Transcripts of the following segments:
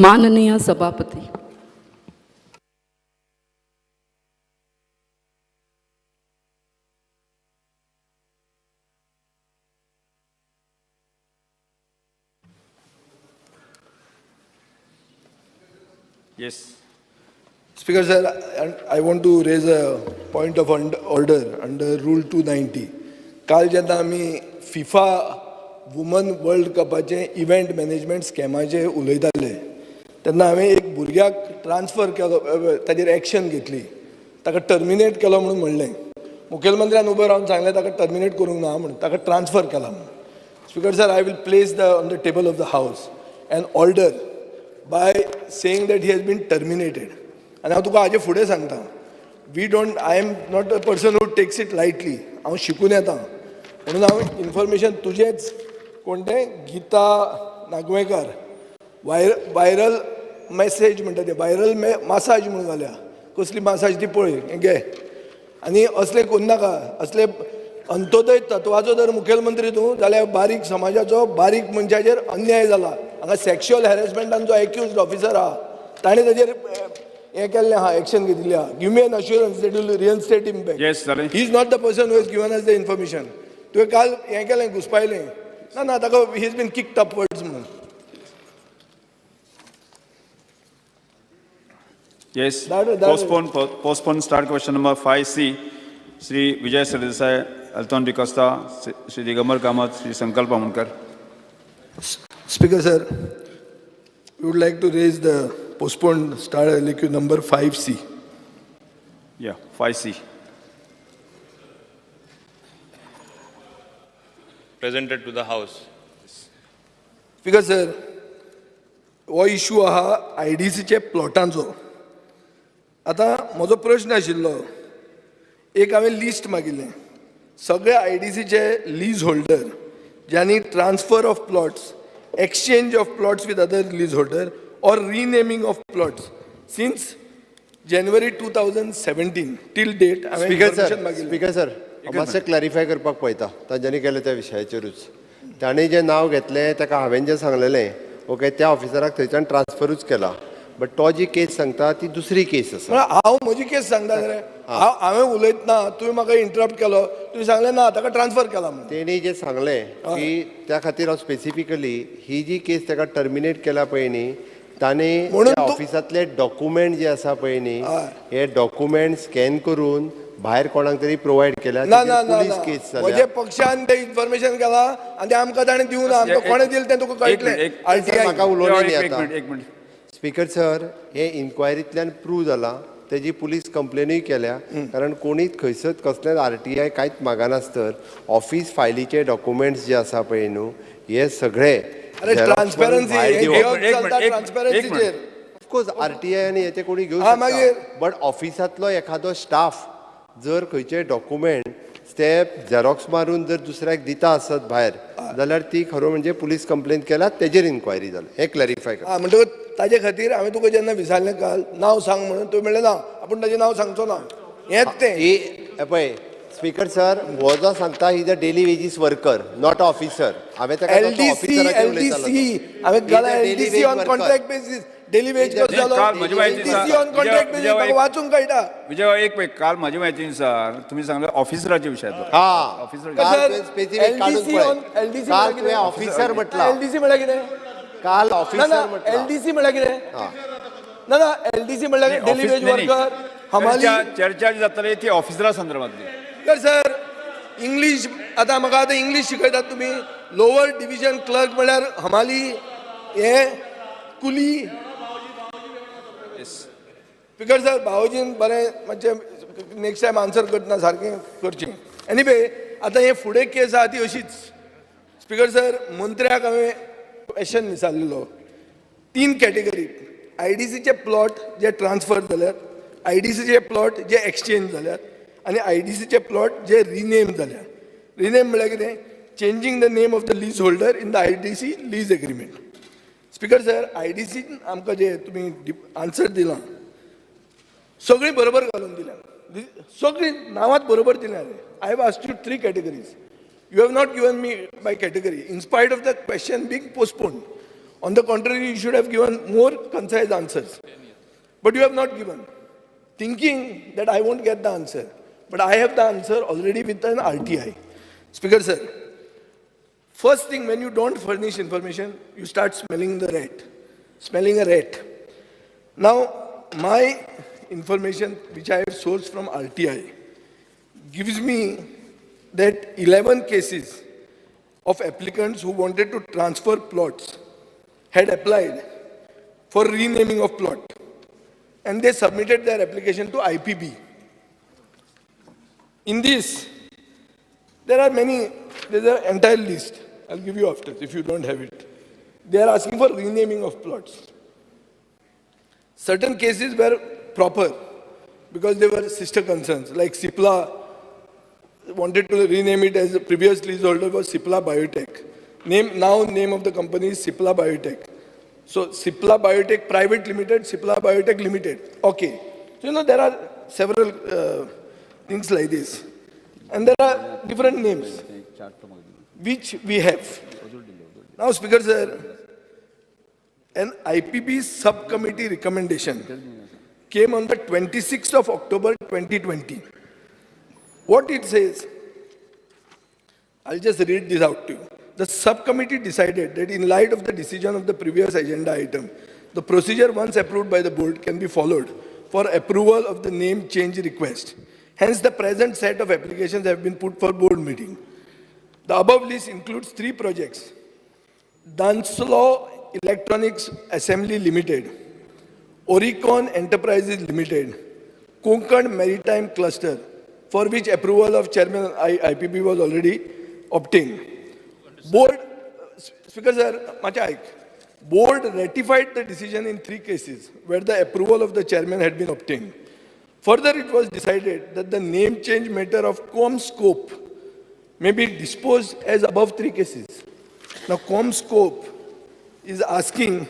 माननीय सभापती, Yes. Speaker sir, I want to raise a point of order under Rule 290. काल जेन्ना आमी फिफा वुमन वर्ल्ड कपाचे इव्हेंट मॅनेजमेंट स्कॅमाचे उलयताले तेन्ना हांवें एक भुरग्याक ट्रान्सफर केलो, ताजेर एक्शन घेतली, ताका टर्मिनेट केलो म्हणून म्हणलें. मुखेलमंत्र्यान उबो रावन सांगलें ताका टर्मिनेट करूंक ना म्हणून, ताका ट्रान्सफर केला म्हणून. Speaker sir, I will place on the table of the house an order by saying that he has been terminated. And हांव तुका हाजे फुडें सांगता, I am not a person who takes it lightly. हांव शिकून येता म्हणून हांव इन्फॉर्मेशन तुजेच कोण तें गीता नागवेकर वायरल मॅसेज म्हणटा तें वायरल मसाज म्हणून घाल्या. कसली मसाज ती पळय, हें घे. आनी असलें करूं नाका. असले अंत्योदय तत्वाचो जर मुखेलमंत्री तूं जाल्यार बारीक समाजाचो बारीक मनशाचेर अन्याय जाला. हांगा सेक्शुअल हॅरेसमेंटांचो एक्युज्ड ऑफिसर आहा, ताणें ताजेर हें केल्लें आहा, एक्शन घेतिल्लें आहा. Give me an assurance that will reinstate him back. Yes, sir. He is not the person who has given us the information. तुवें काल हें केलें, घुसपायलें. ना ताका he is been kicked upwards म्हणून. Yes. Postpone start question number 5C. Sri Vijay Sardesai, Alton Dicosta, Sri Digamar Kamath, Sri Sankalp Amunkar. Speaker sir, we would like to raise the postponed start LQ number 5C. Yeah, 5C. Presented to the House. Speaker sir, हो issue आहा IDCचे प्लॉटांचो. आतां म्हजो प्रश्न आशिल्लो, एक हांवें list मागिल्लें सगळे IDCचे लीज होल्डर ज्यांनी transfer of plots, exchange of plots with other lease holder और renaming of plots since January 2017 till date. Speaker sir, मातशें क्लॅरिफाय करपाक पळयता तांच्यांनी केलें त्या विशयाचेरूच. ताणें जें नांव घेतलें ताका हांवें जें सांगलेलें, ओके, त्या ऑफिसराक थंयच्यान ट्रान्सफरूच केला. बट तो जी केस सांगता ती दुसरी केस आसा. हांव म्हजी केस सांगता रे, हांवें उलयतना तुवें म्हाका इंटरप्ट केलो, तुवें सांगलें ना ताका ट्रान्सफर केला म्हणून. तेणी जें सांगलें की त्या खातीर हांव स्पेसिफिकली ही जी केस ताका टर्मिनेट केला पळय न्ही, ताणें त्या ऑफिसांतले डॉक्युमेंट जे आसा पळय न्ही, हे डॉक्युमेंट स्कॅन करून भायर कोणाक तरी प्रोवायड केल्या. पुलीस केस म्हज्या पक्षान तें इन्फॉर्मेशन केला आनी तें आमकां ताणें दिवं ना. आमकां कोणें दिलें तें तुका कळटलें. म्हाका उलोवंक न्ही एक आतां. मिनिट. स्पीकर सर, हे इन्क्वायरींतल्यान प्रूव जाला. तेजी पुलीस कंप्लेनूय केल्या, कारण कोणीच खंयसर कसलेच RTI कांयच मागनासतर ऑफिस फायलीचे डॉक्युमेंट्स जे आसा पळय न्हू, हे सगळे ट्रान्सपरन्सी ऑफकोर्स RTI आनी हेचे कोणी घेवंक शकता. बट ऑफिसांतलो एखादो स्टाफ जर खंयचे डॉक्युमेंट ते झेरॉक्स मारून जर दुसऱ्याक दिता आसत भायर, जाल्यार ती खरो म्हणजे पुलीस कंप्लेन केला, तेजेर इन्क्वायरी जाली. हे क्लॅरिफाय कर. म्हणटकूच ताजे खातीर हांवें तुका जेन्ना विचारलें काल नांव सांग म्हणून, तुवें म्हणलें ना आपूण ताजें नांव सांगचो ना. हेंच तें पळय स्पीकर सर, हो जो सांगता ही the daily wages worker, not officer. हांवें ताका LDC हांवें घाला LDC on contract basis. Daily wage कसो जालो, LDC ऑन कॉन्ट्रॅक्ट बेसीस म्हाका वाचूंक कळटा. विजय एक मिनिट, काल म्हजे म्हायतीनुसार तुम्ही सांगले ऑफिसराच्या विशयाचो. ऑफिसर ऑफिसर म्हटला. LDC म्हळ्यार कितें? काल ऑफिसर म्हटला. LDC म्हळ्यार कितें? ना LDC म्हळ्यार डेली वेज वर्कर. हमाली चर्चा जी जातली ती ऑफिसरा संदर्भातली. सर इंग्लीश, आतां म्हाका आतां इंग्लीश शिकयतात तुमी. लोवर डिव्हिजन क्लर्क म्हळ्यार हमाली, हे कुली. स्पीकर सर, भावजीन बरें मातशें नेक्स्ट टायम आन्सर करतना सारकें करचें. एनीवे, आतां हे फुडें केस आहा ती अशीच. स्पीकर सर, मंत्र्याक हांवें क्वेश्चन विचारलेलो 3 कॅटेगरी. IDCचे प्लॉट जे ट्रान्सफर जाल्यात, IDCचे प्लॉट जे एक्सचेंज जाल्यात, आनी IDCचे प्लॉट जे रिनेम जाल्यात. रिनेम म्हळ्यार कितें? Changing the name of the lease holder in the IDC lease agreement. Speaker sir, IDC आमकां जे तुमी आन्सर दिलां सगळी बरोबर घालून दिल्या, सगळी नांवांत बरोबर दिल्या. I have asked you 3 categories. You have not given me by category, in spite of the question being postponed. On the contrary, you should have given more concise answers. But you have not given, thinking that I won't get the answer. But I have the answer already with an RTI. Speaker sir, first thing, when you don't furnish information, you start smelling the rat. Smelling a rat. Now, my information, which I have sourced from RTI, gives me that 11 cases of applicants who wanted to transfer plots had applied for renaming of plot, and they submitted their application to IPB. In this, there are many, there's an entire list. I'll give you after if you don't have it. They are asking for renaming of plots. Certain cases were proper because they were sister concerns, like Cipla wanted to rename it as the previous leaseholder was Cipla Biotech. Name of the company is Cipla Biotech. So Cipla Biotech Private Limited, Cipla Biotech Limited. Okay. So there are several things like this. And there are different names which we have. Now, Speaker sir, an IPB subcommittee recommendation came on the 26th of October 2020. What it says, I'll just read this out to you. The subcommittee decided that in light of the decision of the previous agenda item, the procedure once approved by the board can be followed for approval of the name change request. Hence, the present set of applications have been put for board meeting. The above list includes 3 projects. Dunslow Electronics Assembly Limited, Oricon Enterprises Limited, Konkan Maritime Cluster, for which approval of Chairman IPB was already obtained. Board, Speaker sir, Board ratified the decision in 3 cases where the approval of the Chairman had been obtained. Further, it was decided that the name change matter of ComScope may be disposed as above 3 cases. Now, ComScope is asking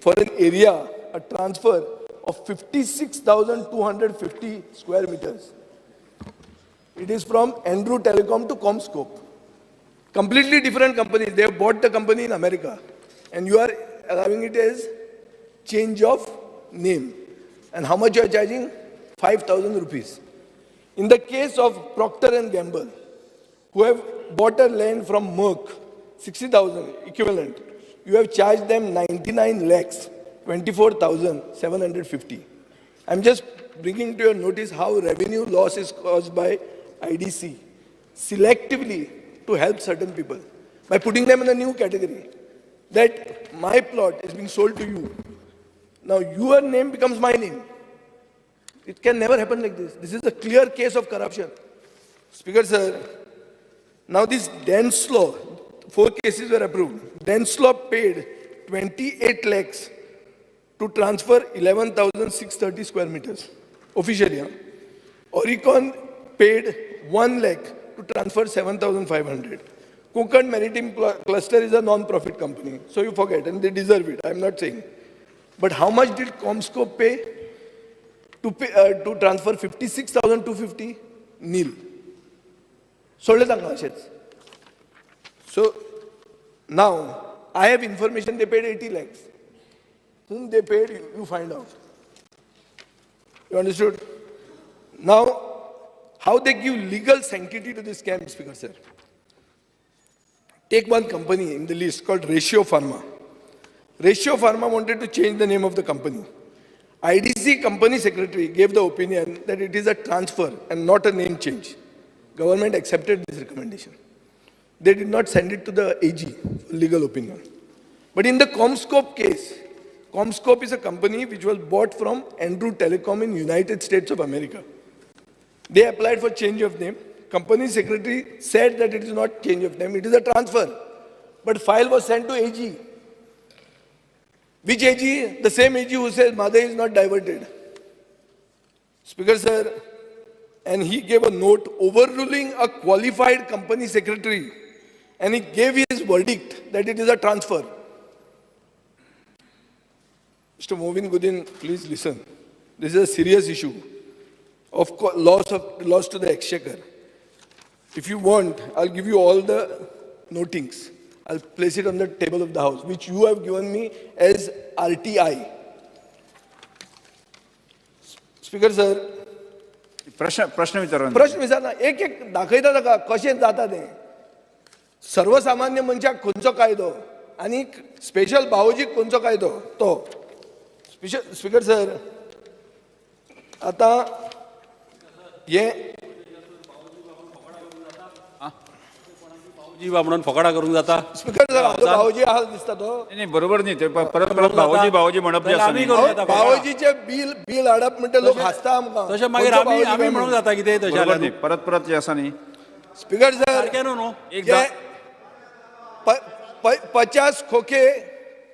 for an area, a transfer of 56,250 square meters. It is from Andrew Telecom to ComScope. Completely different companies. They have bought the company in America. And you are allowing it as change of name. And how much you are charging? 5,000 rupees. In the case of Procter & Gamble, who have bought a land from Merck, 60,000 equivalent, you have charged them 99 lakhs, 24,750. I'm just bringing to your notice how revenue loss is caused by IDC selectively to help certain people by putting them in a new category. That my plot is being sold to you. Now your name becomes my name. It can never happen like this. This is a clear case of corruption. Speaker sir, now this Dunslow, 4 cases were approved. Dunslow paid 28 lakhs to transfer 11,630 square meters. Officially, Oricon paid 1 lakh to transfer 7,500. Konkan Maritime Cluster is a non-profit company, so you forget, and they deserve it. I'm not saying. But how much did ComScope pay to transfer 56,250? Nil. So now I have information they paid 80 lakhs. Whom they paid, you find out. You understood? Now, how they give legal sanctity to this scam, Speaker sir. Take one company in the list called Ratio Pharma. Ratio Pharma wanted to change the name of the company. IDC company secretary gave the opinion that it is a transfer and not a name change. Government accepted this recommendation. They did not send it to the AG for legal opinion. But in the ComScope case, ComScope is a company which was bought from Andrew Telecom in United States of America. They applied for change of name. Company secretary said that it is not change of name, it is a transfer. But file was sent to AG. Which AG? The same AG who says Mother is not diverted. Speaker sir, and he gave a note overruling a qualified company secretary, and he gave his verdict that it is a transfer. Mr. Movin Goodin, please listen. This is a serious issue of loss to the exchequer. If you want, I'll give you all the notings. I'll place it on the table of the House, which you have given me as RTI. Speaker sir, प्रश्न विचारा. प्रश्न विचारना, एक एक दाखयता ताका कशें जाता तें. सर्वसामान्य मनशाक खंयचो कायदो आनी स्पेशल भावोजीक खंयचो कायदो तो. स्पीकर सर, आतां हे जीवा म्हणून फकाडा करूंक जाता. स्पीकर सर, हाजो भावोजी आहा दिसता तो. नाही बरोबर नाही ते परत भावोजी म्हणप जे आसा न्ही. भावोजीचे बिल हाडप म्हणटा लोक हासता आमकां. तशें मागीर आमी म्हणूंक जाता कितें तशें बरोबर न्ही परत जे आसा न्ही. स्पीकर सर, सारकें न्हू. जे 50 खोके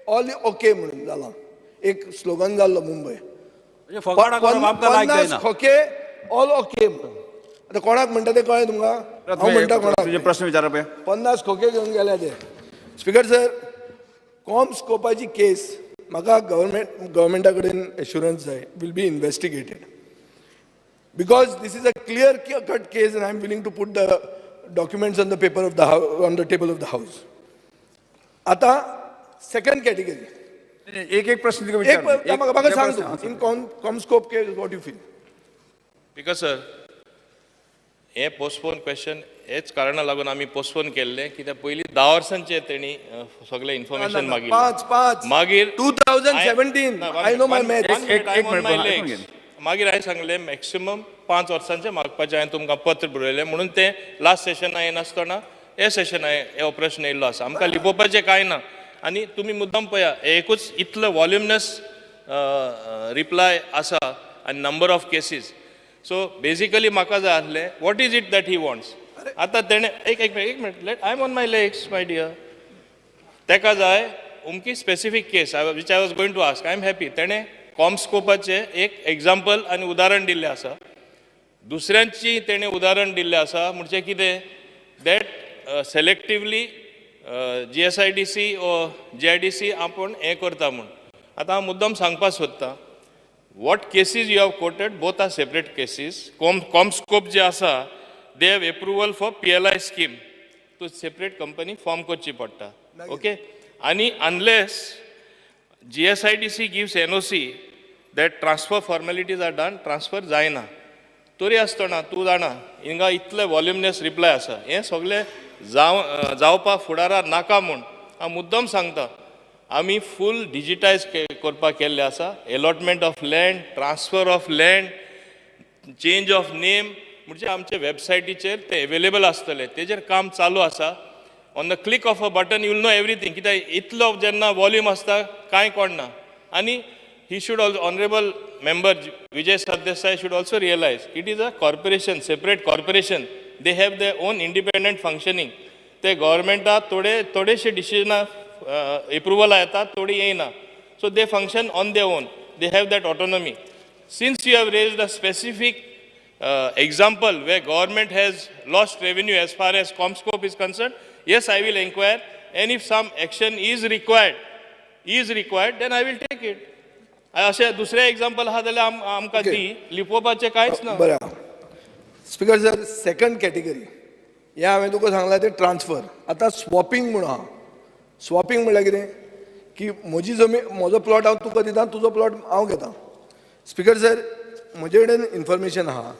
ऑल ओके म्हणून जाला, एक स्लोगन जाल्लो मुंबय. म्हणजे फकाडा करप आमकां लायक 50 जायना. खोके ऑल ओके म्हणून. आता कोणाक म्हणटा ते कळ्ळें तुमकां? हांव म्हणटा तुझे कोणाक. प्रश्न विचारा पळय. 50 खोके घेवन गेले ते. स्पीकर सर, कॉमस्कोपाची केस म्हाका गव्हर्मेंटा कडेन एश्युरन्स जाय, will be investigated. Because this is a clear cut case and I am willing to put the documents on the paper of the on the table of the house. आता second category, एक प्रश्न तिका एक विचार. म्हाका सांग तूं, in Comscope case what you feel? Because sir हे पोस्टपोन क्वेश्चन हेच कारणां लागून आमी पोस्टपोन केल्ले, कित्याक पयलीं 10 वर्सांचे तेणी सगळे इन्फॉर्मेशन पांच मागीर 2017 आय नो माय मॅथ्स. एक मिनिट. मागीर हांवें सांगलें मॅक्सिमम 5 वर्सांचे मागपाचें हांवें तुमकां पत्र बरयलें, म्हणून तें लास्ट सेशन येनासतना हे सेशन हे प्रश्न येयल्लो आसा. आमकां लिपोवपाचें कांय ना. आनी तुमी मुद्दम पळया, एकूच इतलो वॉल्युमनस रिप्लाय आसा आनी number of cases. So basically म्हाका जाय आसलें what is it that he wants. आतां तेणें एक minute let I am on my legs my dear. तेका जाय उमकी specific case which I was going to ask. I am happy तेणें कॉमस्कोपाचें एक एग्जाम्पल आनी उदाहरण दिल्लें आसा. दुसऱ्यांची तेणें उदाहरण दिल्लें आसा म्हणजे कितें दॅट सेलेक्टिवली GSIDC ओ JIDC आपण हें करता म्हूण. आतां हांव मुद्दम सांगपाक सोदतां, what cases you have quoted both are separate cases. CommScope जे आसा they have approval for PLI scheme. तूं सेपरेट कंपनी फॉर्म करची पडटा. ओके. आनी unless GSIDC gives NOC that transfer formalities are done, transfer जायना. तरी आसतना तूं जाणा हिंगा इतले वॉल्युमनस रिप्लाय आसा. हें सगळें जावपा फुडाराक नाका म्हूण हांव मुद्दम सांगता. आमी फूल डिजिटायज करपाक केल्लें आसा. Allotment of land, transfer of land, change of name म्हणजे आमचे वेबसायटीचेर ते अवेलेबल आसतले. तेजेर काम चालू आसा. On the click of a button you will know everything. कित्याक इतलो जेन्ना वॉल्यूम आसता कांय कळना. आनी he should also, honorable member Vijay Sardesai should also realize it is a corporation, separate corporation. They have their own independent functioning. ते गव्हर्मेंटाक थोडेशे decision approval येतात, थोडी येयना. So they function on their own. They have that autonomy. Since you have raised a specific example where government has lost revenue as far as Comscope is concerned, yes, I will inquire. And if some action is required, then I will take it. अशें दुसरें example आहा जाल्यार आमकां दी. लिपोवपाचें कांयच ना. बरें. Speaker sir, second category हे हांवें तुका सांगलां ते ट्रान्सफर. आतां स्वॉपिंग म्हणून आहा. स्वॉपिंग म्हणल्यार कितें की म्हजी जमीन, म्हजो प्लॉट हांव तुका दिता, तुजो प्लॉट हांव घेता. स्पीकर सर, म्हजे कडेन इन्फॉर्मेशन आहा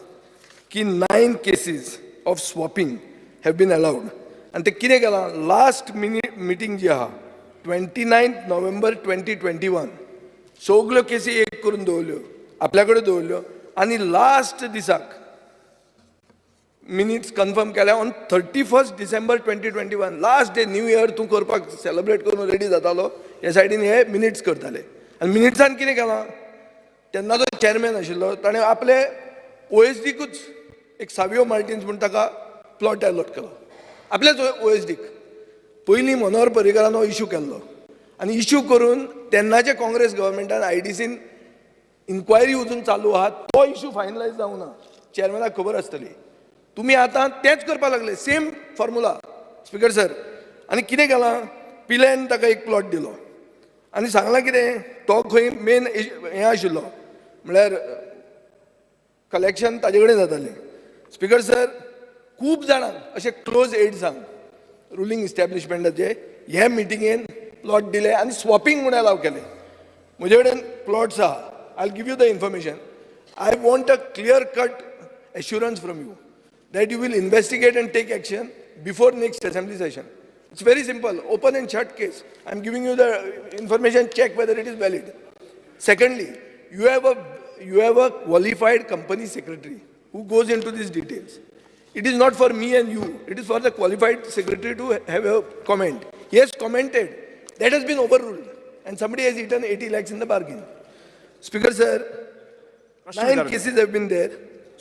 की 9 cases of swapping have been allowed. आनी ते कितें केलां, लास्ट मिटींग जी आहा 29 नोव्हेंबर 2021 सगल्यो केसी एक करून दवरल्यो, आपल्या कडेन दवरल्यो. आनी लास्ट दिसाक मिनिट्स कन्फर्म केल्या on 31 December 2021. Last day, new year तूं करपाक सेलिब्रेट करून रेडी जातालो, हे सायडीन हे मिनिट्स करताले. आनी मिनिट्सान कितें केलां, तेन्ना जो चॅरमॅन आशिल्लो ताणें आपले OSDकूच एक सावियो मार्टिन्स म्हूण ताका प्लॉट अलॉट केलो. आपल्याच OSDक पयलीं मनोहर पर्रीकारान हो इश्यू केल्लो. आनी इश्यू करून तेन्नाचे काँग्रेस गव्हर्मेंटान IDCन इन्क्वायरी अजून चालू आहा. तो इश्यू फायनलायज जावं ना. चॅरमॅनाक खबर आसतली. तुमी आतां तेंच करपाक लागले, सेम फॉर्मुला. स्पीकर सर, आनी कितें केलां, पिलेन ताका एक प्लॉट दिलो आनी सांगलां कितें, तो खंय मेन हें आशिल्लो म्हळ्यार कलेक्शन ताजे कडेन जातालें. स्पीकर सर, खूब जाणांक अशे क्लोज एड्सांक रुलींग इस्टॅब्लिशमेंटाचे हे मिटिंगेन प्लॉट दिले आनी स्वॉपिंग म्हणून अलाव केले. म्हजे कडेन प्लॉट्स आहा. I give you the information. I want a clear cut assurance from you that you will investigate and take action before next assembly session. It's very simple, open and shut case. I'm giving you the information, check whether it is valid. Secondly, you have a qualified company secretary who goes into these details. It is not for me and you, it is for the qualified secretary to have a comment. He has commented, that has been overruled and somebody has eaten 80 lakhs in the bargain. Speaker sir, 9 cases have been there.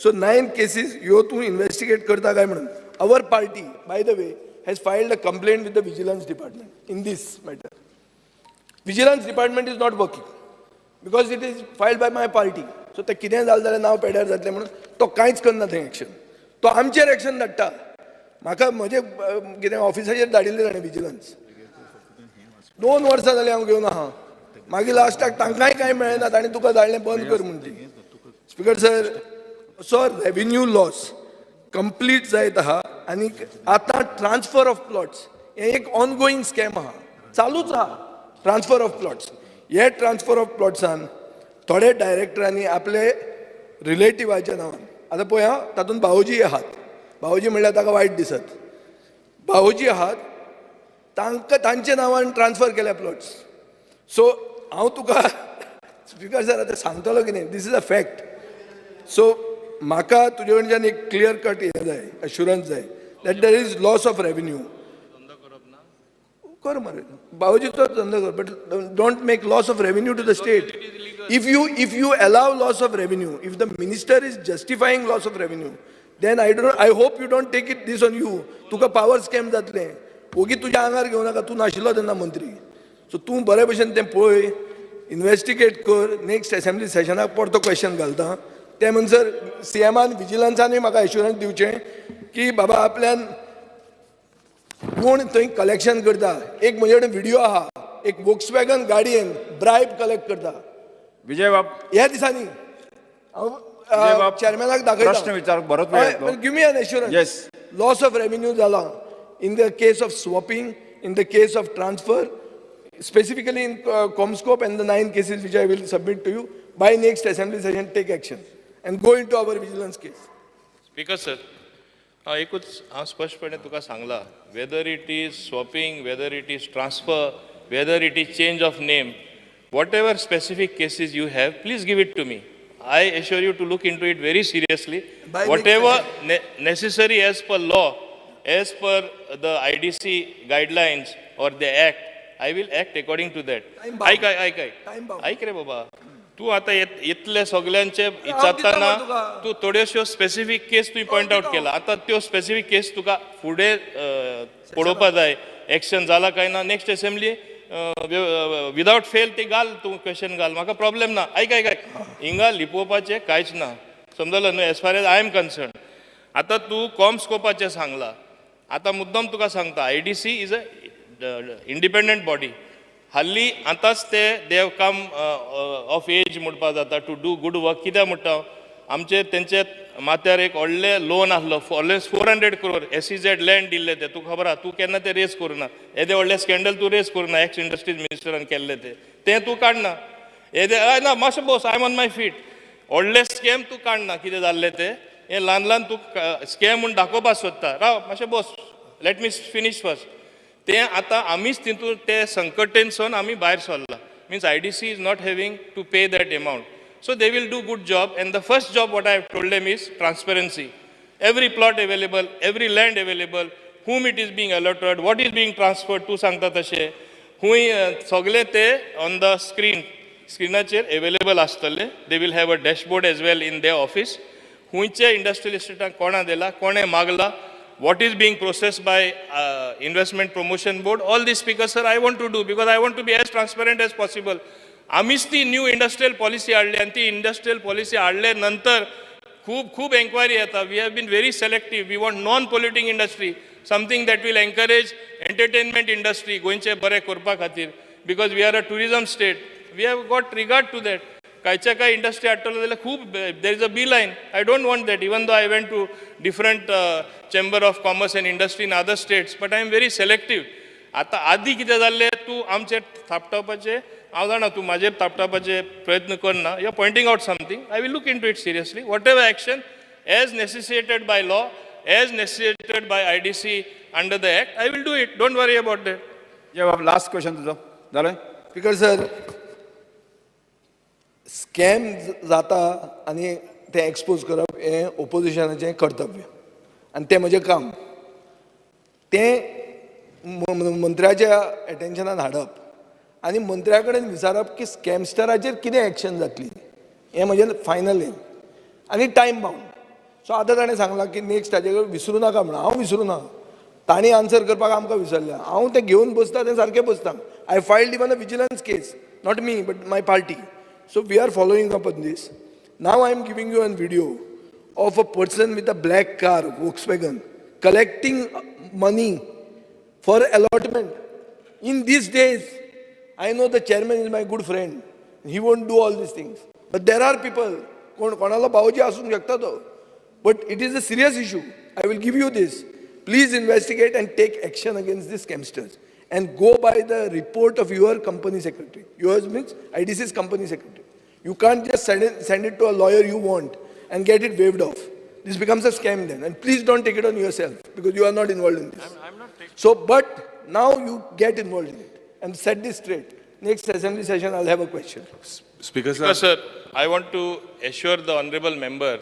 So 9 cases, you have to investigate karta kai म्हणून. Our party, by the way, has filed a complaint with the vigilance department in this matter. Vigilance department is not working because it is filed by my party. So ते कितें जालें जाल्यार नांव पेड्यार जातलें म्हणून तो कांयच करना थंय एक्शन. तो आमचेर एक्शन धाडटा. म्हाका म्हजे कितें ऑफिसाचेर धाडिल्लें ताणें विजिलन्स. 2 वर्सां जालीं हांव घेवन आहा. मागीर लास्टाक तांकांय कांय मेळना, ताणें तुका धाडलें बंद कर म्हणून ती. Speaker sir, so revenue loss complete जायत आहा आनी आतां ट्रान्सफर ऑफ प्लॉट्स हें एक ऑनगोईंग स्कॅम आहा, चालूच आहा. ट्रान्सफर ऑफ प्लॉट्स, हे ट्रान्सफर ऑफ प्लॉट्सान थोडे डायरेक्टरांनी आपले रिलेटिव्हाच्या नांवान, आतां पळय हा, तातूंत भावोजी आहात. भावोजी म्हणल्यार ताका वायट दिसत. भावोजी आहात, तांकां तांचे नांवान ट्रान्सफर केल्या प्लॉट्स. सो हांव तुका स्पीकर सर आतां सांगतलो कितें, this is a fact. So म्हाका तुजे कडच्यान एक क्लियर कट हे जाय, अश्युरन्स जाय that there is loss of revenue. कर मरे भावजीचो धंदो कर, but don't make loss of revenue to the state. If you allow loss of revenue, if the minister is justifying loss of revenue, then I hope you don't take it this on you. Tuka power scam जातले, ओगी तुज्या आंगार घेवं नाका, तूं नाशिल्लो तेन्ना मंत्री. सो तूं बरे भशेन तें पळय, इन्वेस्टिगेट कर. नेक्स्ट असेंब्ली सेशनाक परतो क्वेश्चन घालता. ते म्हणसर सीएमान विजिलन्सानूय म्हाका एश्युरन्स दिवचें की बाबा आपल्यान कोण थंय कलेक्शन करता. एक म्हजे कडेन व्हिडिओ आहा, एक वॉक्सवॅगन गाडयेन ब्रायब कलेक्ट करता. विजय बाब, ह्या दिसांनी हांव चेअरमॅनाक दाखयता. प्रश्न विचार बरोच वेळ येतलो. Give me an assurance. Loss of revenue जाला in the case of swapping, in the case of transfer, specifically in Comscope and the 9 cases which I will submit to you. By next assembly session, take action and go into our vigilance case. Speaker sir, हांव एकूच स्पश्टपणे तुका सांगला, weather it is swapping, weather it is transfer, weather it is change of name, whatever specific cases you have, please give it to me. I assure you to look into it very seriously. Whatever necessary as per law, as per the IDC guidelines or the act, I will act according to that. ऐक रे बाबा, तू आता इतले सगळ्यांचे विचारताना तू थोड्योश्यो specific केस तुवें point out केला. आता त्यो स्पेसिफिक केस तुका फुडें पळोवपा जाय, एक्शन जाला काय ना. नेक्स्ट असेंब्ली विदाउट फेल ते घाल, तूं क्वेश्चन घाल, म्हाका प्रॉब्लेम ना. ऐक हिंगा लिपोवपाचें कांयच ना, समजलो न्हू. Age far age I am concern. आता तूं कॉमस्कोपाचें सांगला, आता मुद्दम तुका सांगता, IDC is a independent body. हाल्ली आतांच ते देव कम ऑफ एज म्हणपा जाता टू डू गुड वर्क. कित्याक म्हणटा, आमचे तेंचे माथ्यार एक व्हडले लोन आहलो, ऑलमोस्ट 400 crore SEZ लँड दिल्ले ते. तूं खबर आहा, तूं केन्ना ते रेज करूना. येदे व्हडले स्कॅन्डल तूं रेज करूना, एक्स इंडस्ट्रीज मिनिस्टरान केल्ले ते तूं काडना. येदे ना मातशें बोस, I am on my feet. व्हडले स्कॅम तूं काडना, कितें जाल्ले ते. हे ल्हान ल्हान तूं स्कॅम म्हूण दाखोवपाक सोदता. राव मातशें बोस, लेट मी फिनीश फर्स्ट. ते आतां आमीच तितून ते संकटेनसून आमी भायर सरला. Means IDC is not having to pay that amount. So they will do good job, and the first job what I have told them is transparency. Every plot available, every land available, whom it is being allotted, what is being transferred to सांगता तशें. हुंय सगळे ते on the स्क्रीनाचेर available आसतले. They will have a dashboard as well in their office. हुंयचे industrial इस्टेटाक कोणा दिला, कोणे मागला, what is being processed by investment promotion board. All these speakers, sir, I want to do because I want to be as transparent as possible. आम्हीच ती new industrial policy हाडली, आणि ती इंडस्ट्रियल पॉलिसी हाडले नंतर खूप एन्क्वायरी येता. We have been very selective. We want non polluting industry, something that will encourage entertainment industry गोंयचे बरें करपा खातीर. Because we are a tourism state, we have got regard to that. काय industry हाडटलो जाल्यार खूब there is a bee line. I don't want that, even though I went to different chamber of commerce and industry in other states, but I am very selective. आता आदी कितें जाल्लें तूं आमचेर थापटावपाचें हांव जाणा तूं म्हाजेर थापटावपाचे प्रयत्न करना you are pointing out something I will look into it seriously whatever action as necessitated by law as necessitated by IDC under the act I will do it don't worry about that. जवाब last question तुझो जालें. Speaker sir scam जाता आनी ते expose करप हें ओपोजिशनाचें कर्तव्य आनी तें म्हजें काम. तें मंत्र्याच्या एटेन्शनान हाडप आनी मंत्र्या कडेन विचारप की स्कॅमस्टराचेर कितें एक्शन जातली हें म्हजें फायनल एम आनी टायम बाउंड. सो आतां ताणें सांगलां की नेक्स्ट हाजे विसरूं नाका म्हणून हांव विसरूं ना. तांणी आन्सर करपाक आमकां विसरल्या हांव तें घेवन बसता तें सारकें बसता. I filed even a vigilance case not me but my party. So we are following up on this. Now I am giving you a video of a person with a black car, Volkswagen, collecting money for allotment. In these days, I know the chairman is my good friend. He won't do all these things. But there are people, कोणाला भावजी असूंक शकता तो. But it is a serious issue. I will give you this. Please investigate and take action against these scamsters. And go by the report of your company secretary. Yours means IDC's company secretary. You can't just send it to a lawyer you want and get it waived off. This becomes a scam then. And please don't take it on yourself because you are not involved in this. I'm not taking. So, but now you get involved in it and set this straight. Next assembly session, I'll have a question. Speaker Because, sir, I want to assure the honorable member,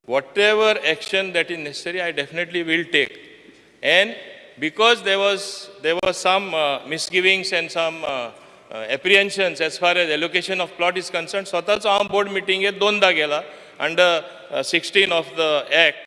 whatever action that is necessary, I definitely will take. And because there was some misgivings and some apprehensions as far as allocation of plot is concerned, स्वतःच हांव board मिटिंगेक दोनदा गेला under 16 of the act,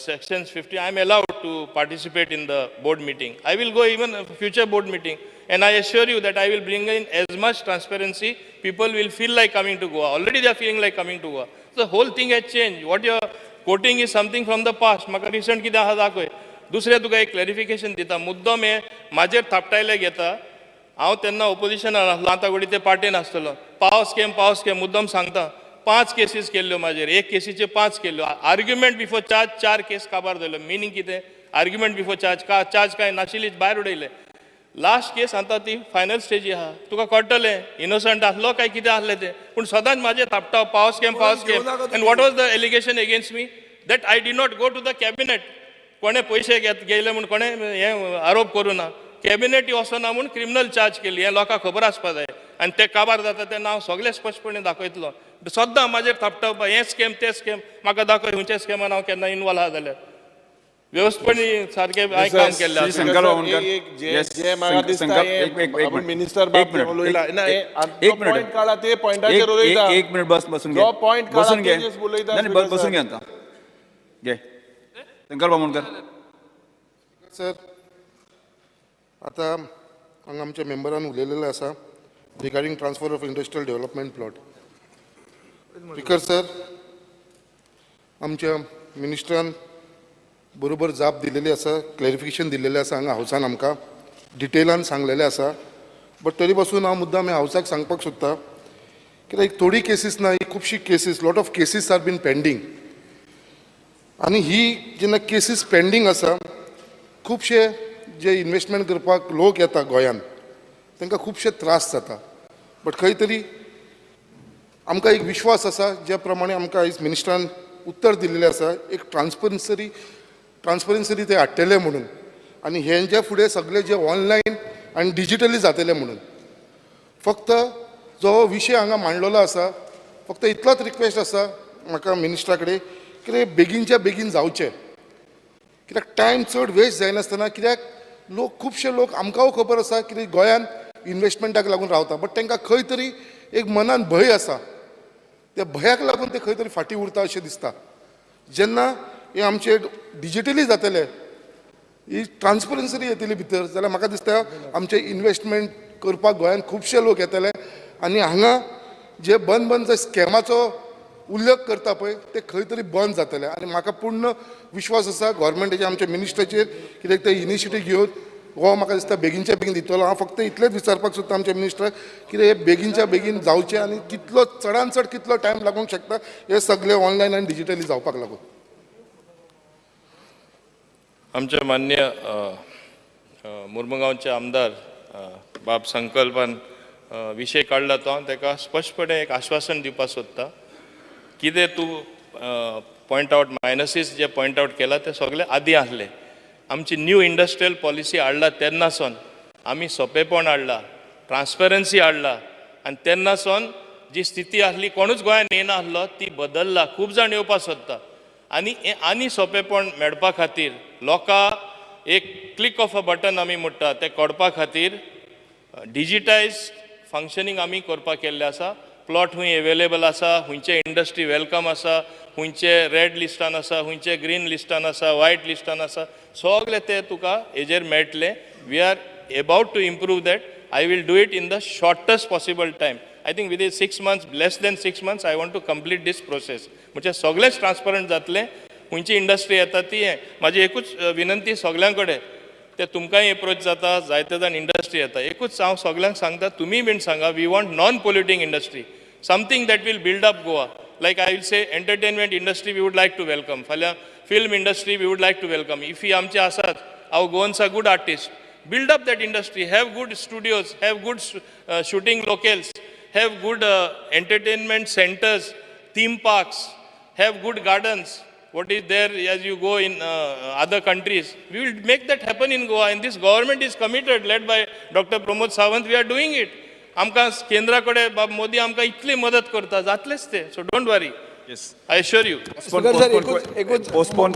sections 50. I am allowed to participate in the board meeting. I will go even a future board meeting, and I assure you that I will bring in as much transparency. People will feel like coming to Goa. Already they are feeling like coming to Goa. So the whole thing has changed. What you are quoting is something from the past. म्हाका recent कितें आहा दाखय. दुसरें तुका एक clarification दिता. मुद्दम हे म्हाजेर थापटायले घेता. हांव तेन्ना ओपोजिशनान आसलो आतां घडी ते पार्टीन आसतलो. पावस स्कॅम मुद्दम सांगता. 5 केसीस केल्ल्यो म्हाजेर. एक केसीचे 5 केल्ल्यो. आर्ग्युमेंट बिफोर चार्ज 4 केस काबार जाल्यो. मिनींग कितें आर्ग्युमेंट बिफोर चार्ज काय नाशिल्ली भायर उडयले. लास्ट केस आतां ती फायनल स्टेजी आहा. तुका कळटलें इनोसंट आसलो काय कितें आसलें तें. पूण सदांच म्हाजेर थापटाव power scam. And what was the allegation against me that I did not go to the cabinet. कोणे पयशे गेले म्हूण कोणे हे आरोप करूं ना. कॅबिनेट वचना म्हूण क्रिमिनल चार्ज केली. हें लोकांक खबर आसपा जाय. आनी ते काबार जाता तें हांव सगळें स्पश्टपणे दाखयतलो. सद्दां म्हाजेर थापटावपा हें स्कॅम तें स्कॅम म्हाका दाखय खंयच्या स्कॅमान हांव केन्ना इनवॉल्व आहा जाल्यार. व्यवस्थितपणे सारकें हांवें काम केल्लें आसा. संकल्प वामनकर. जे म्हाका दिसता आपण मिनिस्टर बाब उलयला ना एक पॉइंट काढा ते पॉइंटाचेर उलयता. एक मिनिट बसून घे. जो पॉइंट काढा बसून घे. तेजेर उलयता. नाही, बसून घे आता. घे संकल्प वामनकर. सर आता हांगा आमच्या मेंबरान उलयलेलें आसा regarding transfer of industrial development plot. Speaker sir आमच्या मिनिस्टरान बरोबर जाप दिलेली आसा क्लॅरिफिकेशन दिलेलें आसा हांगा हावसान आमकां डिटेलान सांगलेलें आसा. बट तरी पासून हांव मुद्दाम हावसाक सांगपाक सोदता कित्याक थोडी केसीस ना ही खुबशी cases lot of cases are been pending. आनी ही जेन्ना केसीस पेंडींग आसा खुबशे जे इन्वेस्टमेंट करपाक लोक येता गोंयांत तांकां खुबशे त्रास जाता. बट खंय तरी आमकां एक विश्वास आसा ज्या प्रमाणे आमकां आयज मिनिस्टरान उत्तर दिल्लेलें आसा एक ट्रान्सपरन्सी ते हाडटले म्हणून आनी हेंच्या फुडें सगळे जे ऑनलायन आनी डिजिटली जातले म्हणून. फक्त जो विशय हांगा मांडलेलो आसा फक्त इतलोच रिक्वेस्ट आसा म्हाका मिनिस्टरा कडेन कितें बेगीनच्या बेगीन जावचें. कित्याक टायम चड वेस्ट जायनासतना कित्याक खुबशे लोक आमकांय खबर आसा की गोंयांत इन्वेस्टमेंटाक लागून रावता. बट तांकां खंय तरी एक मनान भंय आसा. त्या भंयाक लागून ते खंय तरी फाटीं उरता अशें दिसता. जेन्ना हे आमचे डिजिटली जातले ही ट्रान्सपरन्सी येतली भितर जाल्यार म्हाका दिसता आमचे इन्वेस्टमेंट करपाक गोंयांत खुबशे लोक येतले आनी हांगा जे बंद जे स्कॅमाचो उल्लेख करता पळय ते खंय तरी बंद जातले. आनी म्हाका पूर्ण विश्वास आसा गव्हर्मेंटाचेर आमच्या मिनिस्टराचेर कित्याक ते इनिशिएटीव घेवन हो म्हाका दिसता बेगीनच्या बेगीन दितलो. हांव फक्त इतलेंच विचारपाक सोदता आमच्या मिनिस्टराक कितें हे बेगीनच्या बेगीन जावचें आनी कितलो चडांत चड कितलो टायम लागूंक शकता हे सगळे ऑनलायन आनी डिजिटली जावपाक लागून. आमचे मान्य मुरमुगांवचे आमदार बाब संकल्पान विशय काडला तो हांव ताका स्पश्टपणे एक आश्वासन दिवपाक सोदता. कितें तूं पॉयंट आउट मायनसीस जे पॉयंट आउट केला ते सगळे आदी आसले. आमची न्यू इंडस्ट्रियल पॉलिसी हाडला तेन्नासून आमी सोंपेपण हाडला, ट्रान्सपरन्सी हाडला आनी तेन्नासून जी स्थिती आसली कोणूच गोंयांत येना आसलो ती बदलला. खूब जाण येवपाक सोदता आनी सोंपेपण मेळपा खातीर लोकां एक क्लिक ऑफ अ बटन आमी म्हणटा ते करपा खातीर डिजिटायज फंक्शनींग आमी करपाक केल्लें आसा. प्लॉट हूंय एवेलेबल आसा, हुंयचे इंडस्ट्री वेलकम आसा, हुंयचे रेड लिस्टान आसा, हुंयचे ग्रीन लिस्टान आसा, व्हायट लिस्टान आसा, सगळे ते तुका हेजेर मेळटले. We are about to improve that. I will do it in the shortest possible time. I think within 6 months, less than 6 months, I want to complete this process. म्हणजे सगळेच ट्रान्सपरंट जातले. हुंयची इंडस्ट्री येता ती म्हाजी एकूच विनंती सगळ्यां कडेन ते तुमकांय अप्रोच जाता, जायते जाण इंडस्ट्री येता. एकूच हांव सगळ्यांक सांगता, तुमी बीन सांगा, we want non polluting industry, something that will build up Goa. Like I will say entertainment industry we would like to welcome. फाल्यां film industry we would like to welcome. If ही आमचे आसात, our Goans are good artist, build up that industry, have good studios, have good shooting locales, have good entertainment centers, theme parks, have good gardens. What is there as you go in other countries? We will make that happen in Goa, and this government is committed, led by Dr. Pramod Sawant. We are doing it. आमकां केंद्रा कडेन बाब मोदी आमकां इतली मदत करता, जातलेच ते. So don't worry. Yes. I assure you. Postpone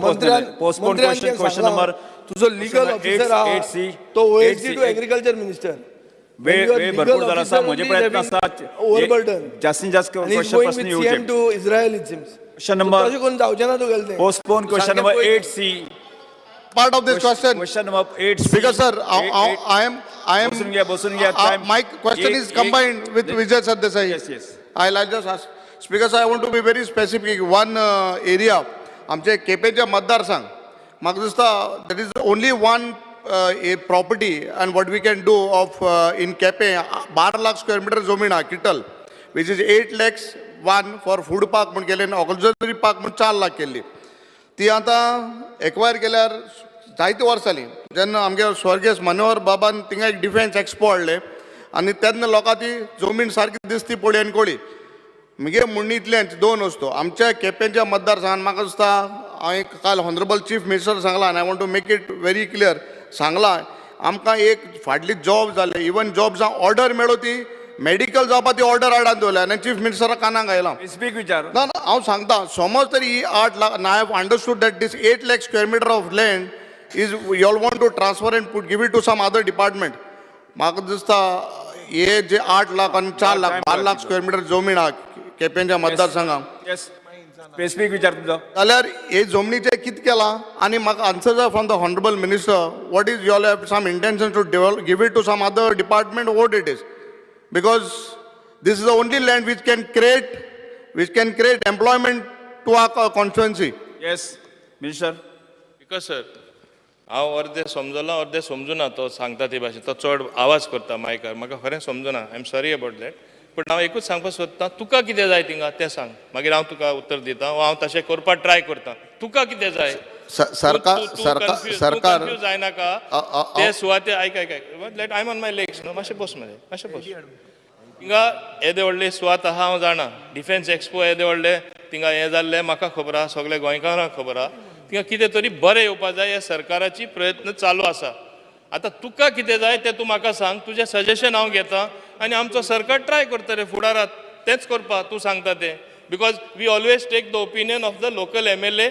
question number. तुझो legal officer आहा तो OSD टू एग्रीकल्चर मिनिस्टर. वेळ भरपूर जाला आसा. म्हजे प्रयत्न आसा ओव्हरबर्डन जास्तीत जास्त प्रश्न येवचे. To Israel it seems. Question number तशें कोण जावचें ना तुगेलें तें. Postpone question number 8C. Part of this question. Question number 8C. Speaker sir, I am. बसून घ्या. Time. My question is combined with Vijay Sardesai. Yes. I'll just ask. Speaker sir, I want to be very specific. One area, आमचे केपेंचे मतदारसंघ, म्हाका दिसता there is only one a property and what we can do of in Kepe 12 lakh square meter जमीन हा kettle, which is 8 lakhs one for food park म्हण केले आनी auxiliary park म्हण 4 लाख केल्ली. ती आतां एक्वायर केल्यार जायती वर्सां जालीं. जेन्ना आमगे स्वर्गीय मनोहर बाबान थिंगा एक डिफेन्स एक्सपो हाडले आनी तेन्ना लोकां ती जमीन सारकी दिसती पळय आनी कळ्ळी. म्हगे म्हणणी इतलें दोन वस्तू आमच्या केपेंच्या मतदारसंघान म्हाका दिसता हांवें काल हॉनरेबल चीफ मिनिस्टर सांगला आनी I want to make it very clear सांगला आमकां एक फाटली जॉब जाले इवन जॉब्सां ऑर्डर मेळो ती मेडिकल जॉबां ती ऑर्डर हाडान दवरल्या आनी चीफ मिनिस्टरा कानाक आयला. स्पीक विचार. ना हांव सांगता समज तरी ही 8 lakh I have understood that this 8 lakh square meter of land is you all want to transfer and put give it to some other department. म्हाका दिसता हे जे 8 लाख आनी 4 लाख 12 लाख स्क्वेअर मिटर जमीन हा केपेंच्या मतदारसंघात स्पेसिफिक विचार तुमचो जाल्यार हे जमनीचे कितें केलां आनी म्हाका आन्सर जाय from the honourable minister what is your have some intention to develop give it to some other department what it is because this is the only land which can create employment to our constituency. Yes minister. Because sir हांव अर्दें समजलो अर्दें समजुना तो सांगता ते भाशेन तो चड आवाज करता मायकार म्हाका खरें समजुना. I am sorry about that. पूण हांव एकूच सांगपाक सोदतां तुका कितें जाय थिंगा तें सांग मागीर हांव तुका उत्तर दितां वा हांव तशें करपाक ट्राय करतां. तुका कितें जाय सरकार कन्फ्यूज जायनाका ते सुवाते आयक let I am on my legs न्हू मातशें बस मरे मातशें बस. थिंगा येदे व्हडले सुवात आहा हांव जाणा डिफेन्स एक्सपो येदे व्हडले थिंगा हें जाल्लें म्हाका खबर आहा सगळे गोंयकारांक खबर आहा. थिंगा कितें तरी बरें येवपाक जाय हे सरकाराची प्रयत्न चालू आसा. आतां तुका कितें जाय तें तूं म्हाका सांग तुजें सजेशन हांव घेतां आनी आमचो सरकार ट्राय करता रे फुडारात तेंच करपाक तूं सांगता तें. Because we always take the opinion of the local MLA.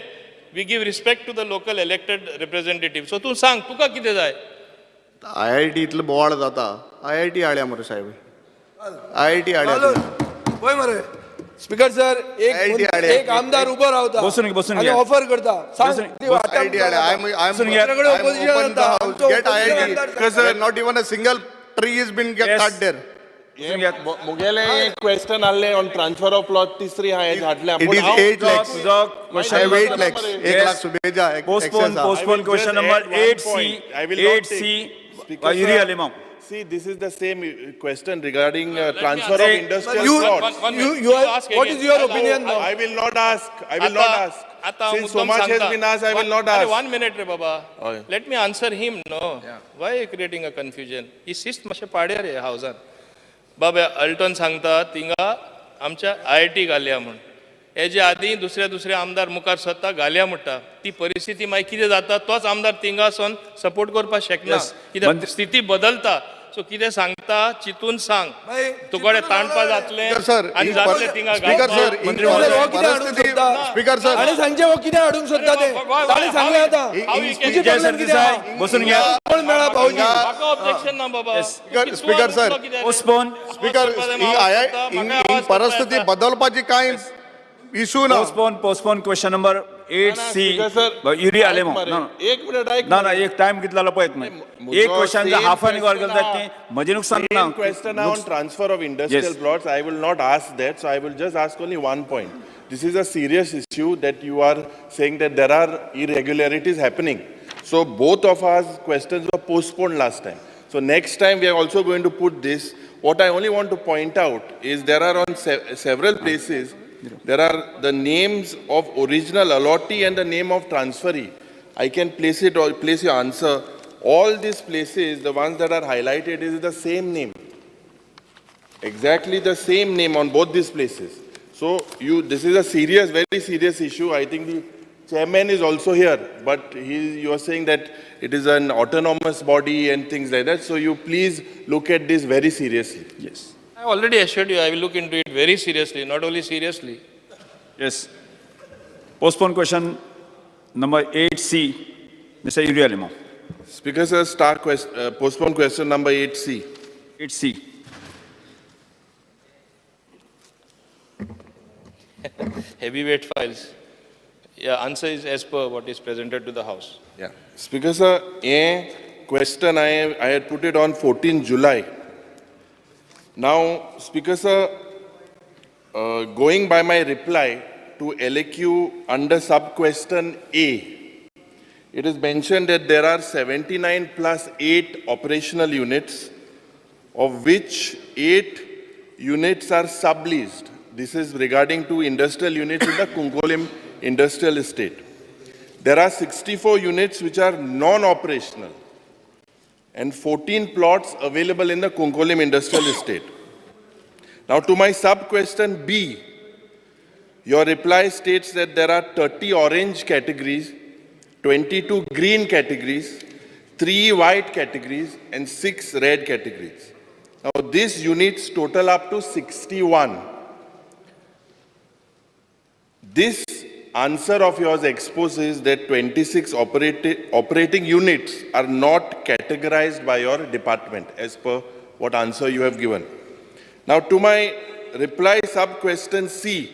We give respect to the local elected representative. So तूं सांग तुका कितें जाय. IIT इतलो बोवाळ जाता IIT हाडया मरे साहेब IIT हाडया पळय मरे. स्पीकर सर एक आमदार उबो रावता बसून आनी घ्या. ऑफर करता सांग IIT हाडया. Not even a single tree has been cut there. मुगेले क्वेश्चन आले ऑन ट्रान्सफर ऑफ प्लॉट तिसरी हाडल्या. It is 8 lakhs. I have 8 lakhs. 1 lakh सुबेजा. Postpone question number 8C. Iri Alimam. See, this is the same question regarding transfer of industrial plots. What is your opinion now? I will not ask. आता since so मुद्दाम much has सांगता. been asked, I will not ask. 1 minute रे बाबा. हय. Let me answer him, no. Why are you creating a confusion? ही शिस्त मातशें पाड्या रे हावजान. बाबा Alton सांगता थिंगा आमच्या IIT घालया म्हण. हेजे आदीं दुसरे आमदार मुखार सरता घालया म्हणटा. ती परिस्थिती मागीर कितें जाता तोच आमदार थिंगासून सपोर्ट करपाक शकना. कित्याक स्थिती बदलता. सो कितें सांगता चितून सांग. तुकडे ताणपा जातले आनी जातले थिंगा स्पीकर सर स्पीकर सर आणि सांजे हो कितें हाडूंक सोदता ते ताणे सांगले आता विजय सरदेसाई बसून घ्या. कोण मेळा भाऊजी म्हाका ऑब्जेक्शन ना बाबा. स्पीकर सर पोस्टपोन ही परिस्थिती बदलपाची कांय इशू ना. Postpone question number 8C Yuri आले मग एक मिनिट ऐक ना ना एक टाइम कितला पळय तुम्ही एक क्वेश्चन जर हाफ एन आवर केलं ती म्हजे नुकसान ना. Same question on transfer of industrial Yes. plots. I will not ask that, so I will just ask only one point. This is a serious issue that you are saying that there are irregularities happening. So both of our questions were postponed last time. So next time we are also going to put this. What I only want to point out is there are on several places, there are the names of original allottee and the name of transferee. I can place it or place your answer. All these places, the ones that are highlighted, is the same name. Exactly the same name on both these places. So this is a serious, very serious issue. I think the chairman is also here, but you are saying that it is an autonomous body and things like that. So you please look at this very seriously. Yes. I already assured you I will look into it very seriously, not only seriously. Yes. Postpone question number 8C, Mr. Yuri Alimo. Speaker sir, postpone question number 8C. 8C. Heavyweight files. Yeah, answer is as per what is presented to the House. Yeah. Speaker sir, a question I had put it on 14 July. Now, Speaker sir, going by my reply to LAQ under sub-question A, it is mentioned that there are 79 plus 8 operational units, of which 8 units are subleased. This is regarding to industrial units in the Kunkolim industrial estate. There are 64 units which are non-operational and 14 plots available in the Kunkolim industrial estate. Now to my sub-question B, your reply states that there are 30 orange categories, 22 green categories, 3 white categories and 6 red categories. Now these units total up to 61. This answer of yours exposes that 26 operating units are not categorized by your department as per what answer you have given. Now to my reply sub-question C,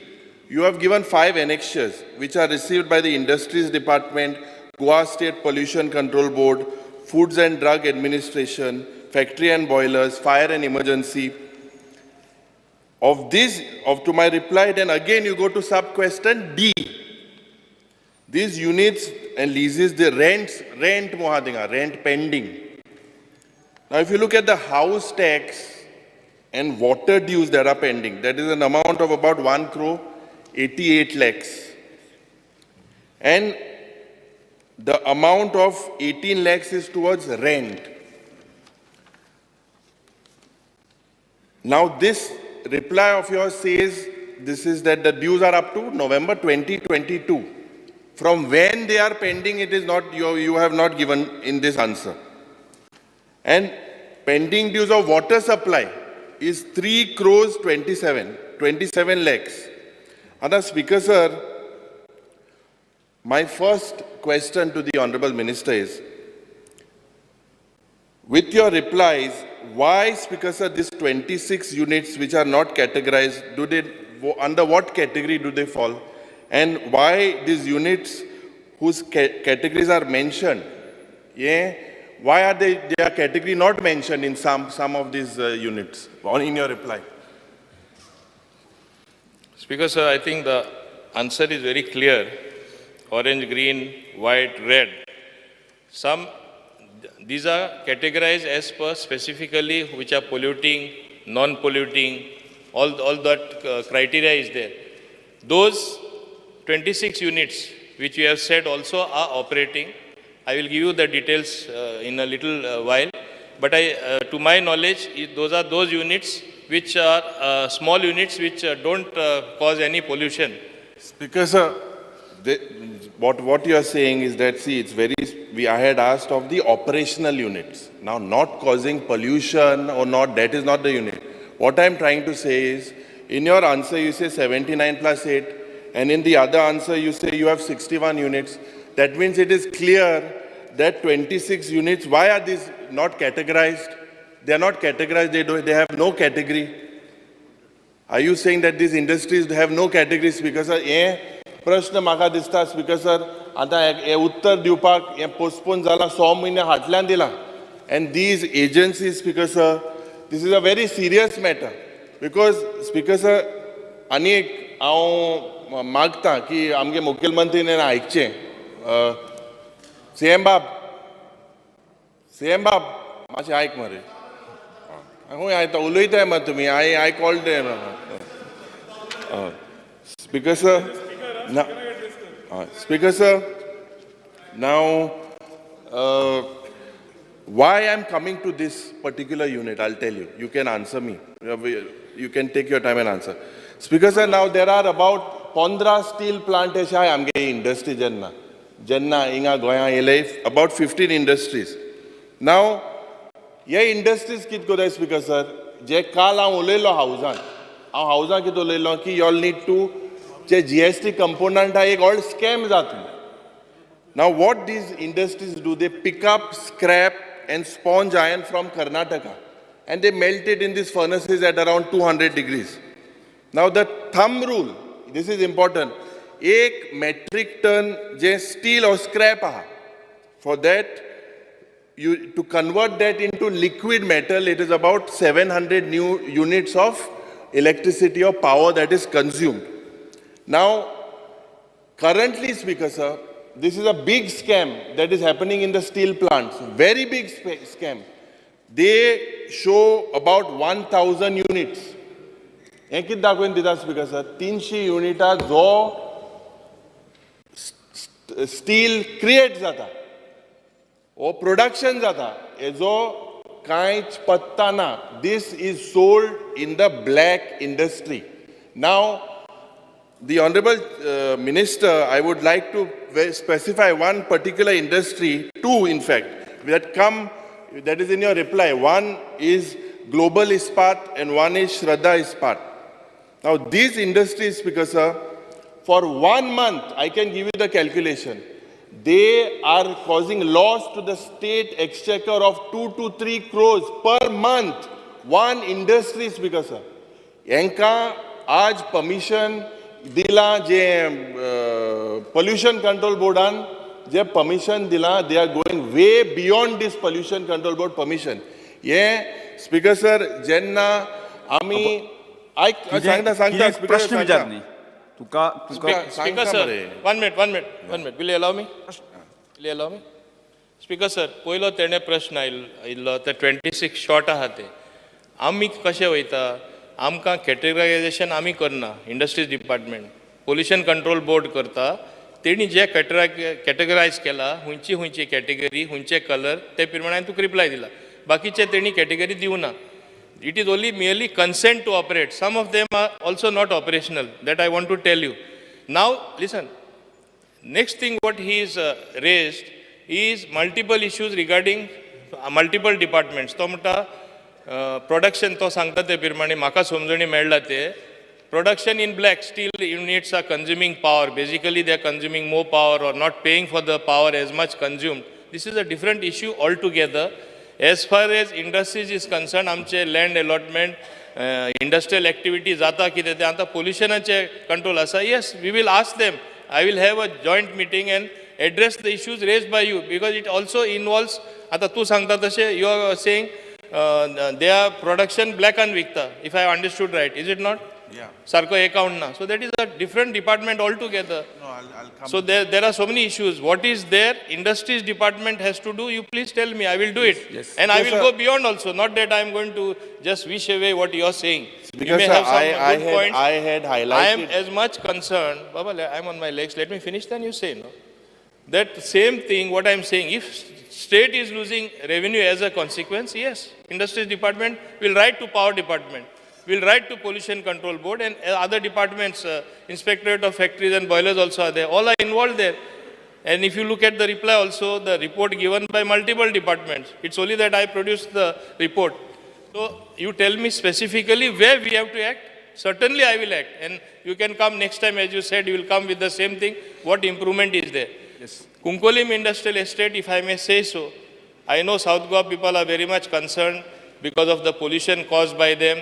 you have given 5 annexures which are received by the Industries Department, Goa State Pollution Control Board, Foods and Drug Administration, Factory and Boilers, Fire and Emergency. To my reply, then again you go to sub-question D. These units and leases, the rent pending. Now if you look at the house tax and water dues that are pending, that is an amount of about 1 crore 88 lakhs. And the amount of 18 lakhs is towards rent. Now this reply of yours says this is that the dues are up to November 2022. From when they are pending, it is not, you have not given in this answer. And pending dues of water supply is 3 crores 27 lakhs. Other Speaker sir, my first question to the Honorable Minister is, with your replies, why, Speaker sir, these 26 units which are not categorized, under what category do they fall? And why these units whose categories are mentioned, why are their category not mentioned in some of these units? In your reply. Speaker sir, I think the answer is very clear. Orange, green, white, red. These are categorized as per specifically which are polluting, non-polluting, all that criteria is there. Those 26 units which you have said also are operating. I will give you the details in a little while. But to my knowledge, those are those units which are small units which don't cause any pollution. Speaker, sir, what you are saying is that, see, it's very, I had asked of the operational units. Now, not causing pollution or not, that is not the unit. What I'm trying to say is, in your answer, you say 79 plus 8, and in the other answer, you say you have 61 units. That means it is clear that 26 units, why are these not categorized? They are not categorized, they have no category. Are you saying that these industries have no categories? Because प्रश्न म्हाका दिसता speaker sir आतां हे उत्तर दिवपाक हे postpone जाला 6 म्हयने फाटल्यान दिला and these agencies speaker sir this is a very serious matter because speaker sir आनी एक हांव मागतां की आमगे मुखेलमंत्रीन आयकचें सीएम बाब मातशें आयक मरे खूंय आयता उलयताय मरे तुमी I called Speaker sir. Now, Speaker sir, now why I'm coming to this particular unit, I'll tell you. You can answer me. You can take your time and answer. Speaker sir, now there are about 15 steel plant amge industry jenna inga goya ele about 15 industries. Now, ye industries kit koda Speaker sir, je kal haंव उलयलो हावजान कितें उलयलो की you all need to जे GST component ha ek old scam जाता. Now what these industries do, they pick up scrap and sponge iron from Karnataka and they melt it in these furnaces at around 200 degrees. Now the thumb rule, this is important, 1 metric ton je steel or scrap ha, for that to convert that into liquid metal, it is about 700 new units of electricity or power that is consumed. Now, currently, Speaker sir, this is a big scam that is happening in the steel plants, very big scam. They show about 1,000 units. He कित दाखोवन दिता Speaker sir, 300 युनिटा जो steel create जाता, or production जाता, जो कांयच पत्ता ना. This is sold in the black industry. Now, the Honorable Minister, I would like to specify one particular industry, two in fact, that is in your reply. One is Global Ispat and one is Shraddha Ispat. Now these industries, Speaker sir, for 1 month, I can give you the calculation, they are causing loss to the state exchequer of 2 to 3 crores per month. One industry, Speaker sir. Yanka aaj permission दिला जे pollution control boardan जे permission दिला, they are going way beyond this pollution control board permission. ये Speaker sir, जेन्ना आमी सांगता प्रश्न विचार न्ही तुका Speaker sir, 1 minute, will you allow me? Speaker sir, पयलो तेणे प्रश्न आयिल्लो ते 26 शॉर्ट आहा ते आमी कशें वयता आमकां कॅटेगरायझेशन आमी करना industries department pollution control board करता तेणी जे कॅटेगरायज केला हुंयची कॅटेगरी हुंयचे कलर ते प्रमाणे तुका रिप्लाय दिला बाकीचे तेणी कॅटेगरी दिवना it is only merely consent to operate some of them are also not operational that I want to tell you now listen next thing what he is raised is multiple issues regarding multiple departments तो म्हणटा production तो सांगता ते प्रमाणे म्हाका समजणी मेळ्ळा ते production in black steel units are consuming power basically they are consuming more power और not paying for the power as much consumed this is a different issue altogether as far as industries is concern आमचे land allotment industrial activity जाता कितें तें आतां पोल्युशनाचे control आसा yes we will ask them I will have a joint meeting and address the issues raised by you because it also involves आतां तूं सांगता तशें you are saying they are production black and vikta, if I understood right, is it not? Yeah. Sarko account na. So that is a different department altogether. No, I'll come. So there are so many issues. What is there? Industries department has to do. You please tell me. I will do it. Yes. And Yes, I will sir. go beyond also. Not that I am going to just wish away what you are saying. you Because may sir, have some good points. I had highlighted. I am as much concerned, Baba, I'm on my legs, let me finish, then you say, no? That same thing, what I'm saying, if state is losing revenue as a consequence, yes, Industries Department will write to Power Department, will write to Pollution Control Board, and other departments, Inspectorate of Factories and Boilers also are there, all are involved there. And if you look at the reply also, the report given by multiple departments, it's only that I produced the report. So you tell me specifically where we have to act. Certainly I will act. And you can come next time, as you said, you will come with the same thing. What improvement is there? Yes. Kunkolim Industrial Estate, if I may say so, I know South Goa people are very much concerned because of the pollution caused by them,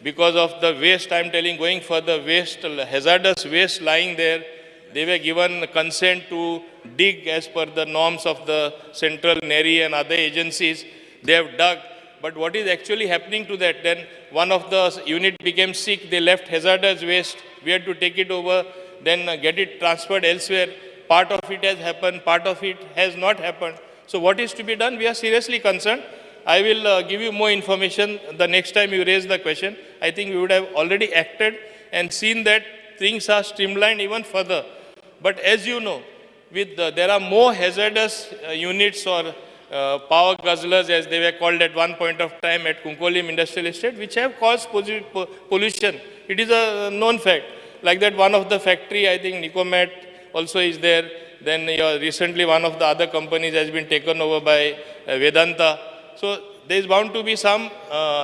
because of the waste, I'm telling, going further, waste, hazardous waste lying there. They were given consent to dig as per the norms of the Central NERI and other agencies. They have dug. But what is actually happening to that? Then one of the unit became sick. They left hazardous waste. We had to take it over, then get it transferred elsewhere. Part of it has happened, part of it has not happened. So what is to be done? We are seriously concerned. I will give you more information the next time you raise the question. I think we would have already acted and seen that things are streamlined even further. But as you know, with there are more hazardous units or power guzzlers, as they were called at one point of time at Kunkolim Industrial Estate, which have caused pollution. It is a known fact. Like that, one of the factory, I think Nicomet also is there. Then recently one of the other companies has been taken over by Vedanta. So there is bound to be some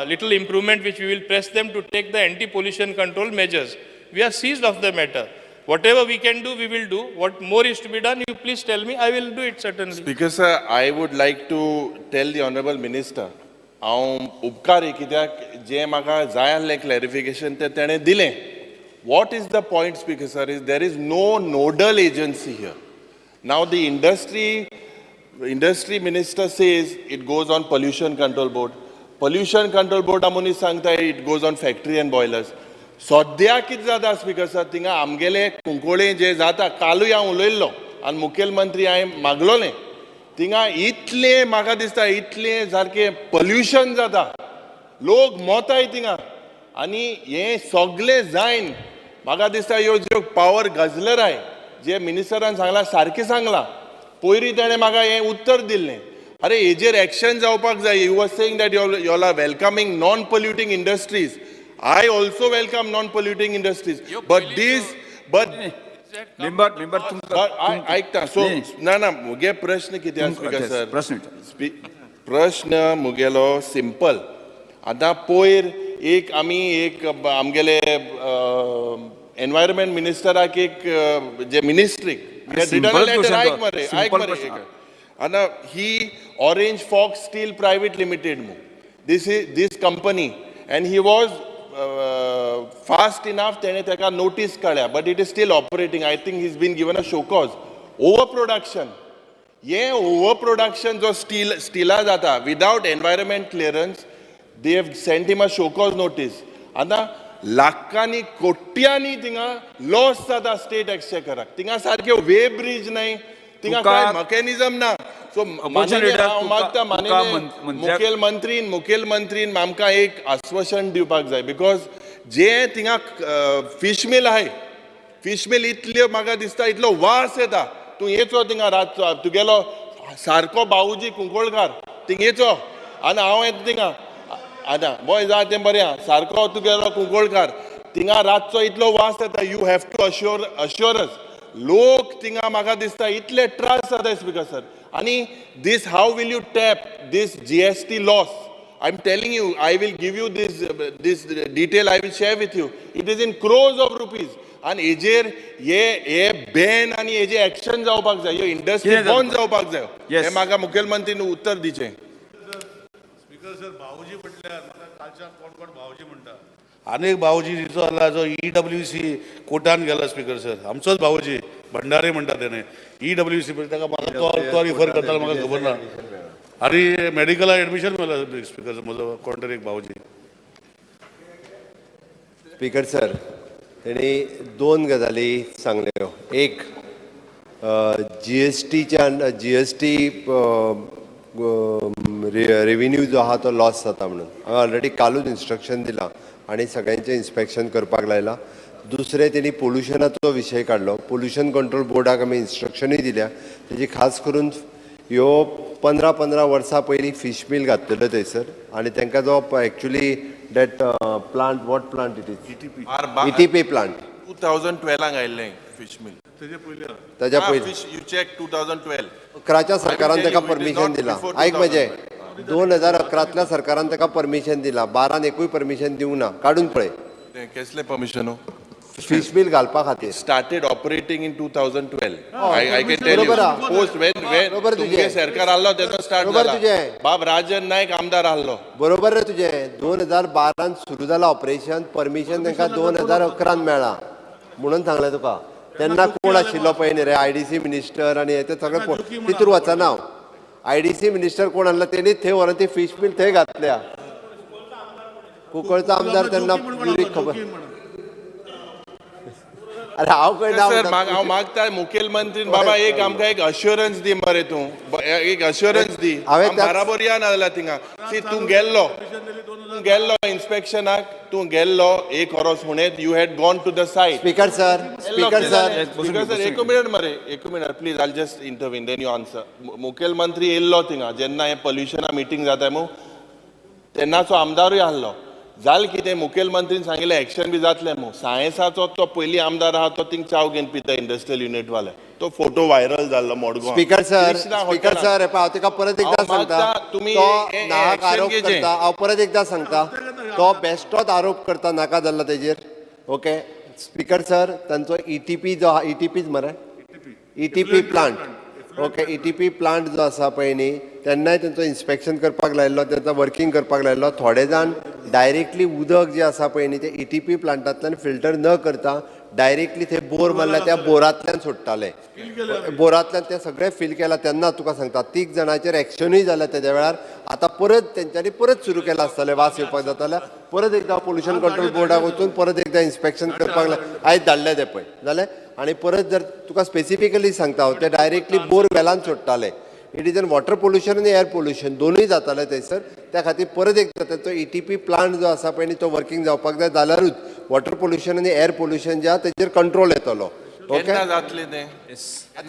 little improvement which we will press them to take the anti-pollution control measures. We are seized of the matter. Whatever we can do, we will do. What more is to be done, you please tell me. I will do it certainly. Speaker sir, I would like to tell the Honorable Minister, हांव उपकारी कित्याक जे म्हाका जाय आसलें clarification ते तेणें दिलें. What is the point, Speaker sir, is there is no nodal agency here. Now the industry minister says it goes on Pollution Control Board. Pollution Control Board amuni sangta it goes on factory and boilers. सद्या कितें जाता speaker sir थिंगा आमगेले कुंकोळें जें जाता कालूय हांव उलयल्लो आनी मुखेलमंत्री हांवें मागलोलें थिंगा इतलें म्हाका दिसता इतलें सारकें पोल्युशन जाता लोक मोताय थिंगा आनी हें सगळें जायन म्हाका दिसता ह्यो ज्यो पावर गजलर आय जे मिनिस्टरान सांगलां सारकें सांगलां पयलीं ताणें म्हाका हें उत्तर दिल्लें अरे हेजेर एक्शन जावपाक जाय you was saying that you all are welcoming non polluting industries I also welcome non-polluting industries, but ऐकता सो ना मुगे प्रश्न कितें आसा सर प्रश्न मुगेलो सिंपल आतां पयर एक आमी एक आमगेले एनवायरमेंट मिनिस्टराक एक जे मिनिस्ट्रीक आतां ही Orange Fox Steel Private Limited this company and he was fast enough तेणे तेका notice काडल्या but it is still operating. I think he's been given a show cause. Overproduction. Yeah, overproduction जो स्टीला जाता without environment clearance, they have sent him a show cause notice. आता लाखांनी कोट्यांनी थिंगा loss जाता स्टेट एक्सचेकराक थिंगा सारके वे ब्रिज नाही थिंगा काय मेकॅनिझम ना सो मागता मुखेलमंत्रीन आमकां एक आश्वासन दिवपाक जाय बिकॉज जे थिंगा फिश मिल आहाय फिश मिल इतल्यो म्हाका दिसता इतलो वास येता तूं येचो थिंगा रातचो तुगेलो सारको बावूजी कुंकोळकार थिंग येचो आनी हांव येता थिंगा आतां बॉय जा तें बरें आहा सारको तुगेलो कुंकोळकार थिंगा रातचो इतलो वास येता यू हॅव टू अश्योरस लोक थिंगा म्हाका दिसता इतले त्रास जाता स्पीकर सर आणि this how will you tap this GST loss? I'm telling you, I will give you this detail I will share with you. It is in crores of rupees. आणि हेजेर हे बॅन आणि हेजे action जावपाक जाय ह्यो industry बंद जावपाक जाय हे म्हाका मुखेलमंत्रीन उत्तर दिचें स्पीकर सर भाऊजी म्हटल्यार म्हाका कालच्या कोण भाऊजी म्हणटा अनेक भाऊजी जो आला जो EWC कोर्टान गेला स्पीकर सर आमचोच भाऊजी भंडारे म्हणटा तेणे EWC ताका म्हाका तो रिफर करता म्हाका खबर ना आनी मेडिकला एडमिशन मेळ्ळा स्पीकर सर म्हजो कोण तरी एक भाऊजी स्पीकर सर तेणी दोन गजाली सांगल्यो एक GST रेव्हेन्यू जो आहा तो लॉस जाता म्हणून हांवें ऑलरेडी कालूच इन्स्ट्रक्शन दिलां आणि सगळ्यांचें इन्स्पेक्शन करपाक लायला. दुसरें तेणी पोल्युशनाचो विशय काडलो. पोल्युशन कंट्रोल बोर्डाक आमी इन्स्ट्रक्शनूय दिल्या. तेजी खास करून ह्यो 15 वर्सां पयलीं फिश मिल घातलेलो थंयसर आनी तांकां जो actually that plant what plant it is ETP plant 2012 आयिल्लें फिश मिल ताच्या पयलीं यू चेक 2012 11च्या सरकारान ताका परमिशन दिलां. आयक म्हजें 2011तल्या सरकारान ताका परमिशन दिलां. 12 एकूय परमिशन दिवंक ना. काडून पळय कसलें परमिशन फिश मिल घालपा खातीर. started operating in 2012. I can tell you. बरोबर आहे. Post when बरोबर तुझे. तुमगे सरकार आल्लो तेन्ना स्टार्ट बरोबर जाला. तुझे. बाब राजन नायक आमदार आल्लो. बरोबर रे तुजें. 2012 सुरू जालां ऑपरेशन. परमिशन तांकां 2011 मेळ्ळां म्हणून सांगलें तुका. तेन्ना कोण आशिल्लो पळय न्ही रे IDC मिनिस्टर आनी हे ते सगळें तितूर वचना हांव. IDC मिनिस्टर कोण आसलो तेणीच थंय व्हरून ती फिश मिल थंय घातल्या. कुंकळचो आमदार तेन्ना पुरीक खबर. अरे हांव खंय ना सर हांव मागता मुखेलमंत्री बाबा एक आमकां एक अश्युरन्स दी मरे तूं. एक अश्युरन्स दी. हांवें बराबर या नाजाल्यार थिंगा सी तूं गेल्लो इन्स्पेक्शनाक तूं गेल्लो एक वरोस फुडें you had gone to the site. Speaker sir एक मिनट मरे एक minute please I just intervene then you answer. मुखेलमंत्री येयल्लो थिंगा जेन्ना हे पोल्युशना मिटींग जाता मू तेन्नाचो आमदारूय आहलो. जाल कितें मुखेलमंत्रीन सांगिल्लें एक्शन बी जातलें मू. सायन्साचो तो पयली आमदार आहा तो थिंग चाव घेवन पिता इंडस्ट्रियल युनिट वाले. तो फोटो व्हायरल जाल्लो मडगांव. स्पीकर सर हांव तुका परत एकदां सांगता तुमी तो नाहक आरोप करता. हांव परत एकदां सांगता तो बेश्टोच आरोप करता नाका जाल्लो तेजेर. ओके स्पीकर सर तांचो ETP जो आहा ETPच मरे ETP plant. Okay ETP plant जो आसा पळय न्ही तेन्नाय तेंचो इन्स्पेक्शन करपाक लायल्लो. तेंचो वर्किंग करपाक लायल्लो. थोडे जाण डायरेक्टली उदक जे आसा पळय न्ही ते ETP प्लांटांतल्यान फिल्टर न करता डायरेक्टली थंय बोर मारल्या त्या बोरांतल्यान सोडटाले. बोरांतल्यान ते सगळें फील केलां. तेन्ना तुका सांगता 30 जाणांचेर एक्शनूय जालें तेज्या वेळार. आतां परत तेंच्यांनी परत सुरू केलां आसतलें वास येवपाक जाताल्या. परत एकदां पोल्युशन कंट्रोल बोर्डाक वचून परत एकदां इन्स्पेक्शन करपाक आयज धाडलें तें पळय जालें. आनी परत जर तुका स्पेसिफिकली सांगता हांव ते डायरेक्टली बोर वेलान सोडटाले. It is an water pollution आनी एअर पोल्युशन दोनूय जाताले थंयसर. त्या खातीर परत एकदां ताचो ETP प्लांट जो आसा पळय न्ही तो वर्किंग जावपाक जाय जाल्यारूच वॉटर पोल्युशन आनी एअर पोल्युशन जे आहा तेजेर कंट्रोल येतलो. ओके जातलें तें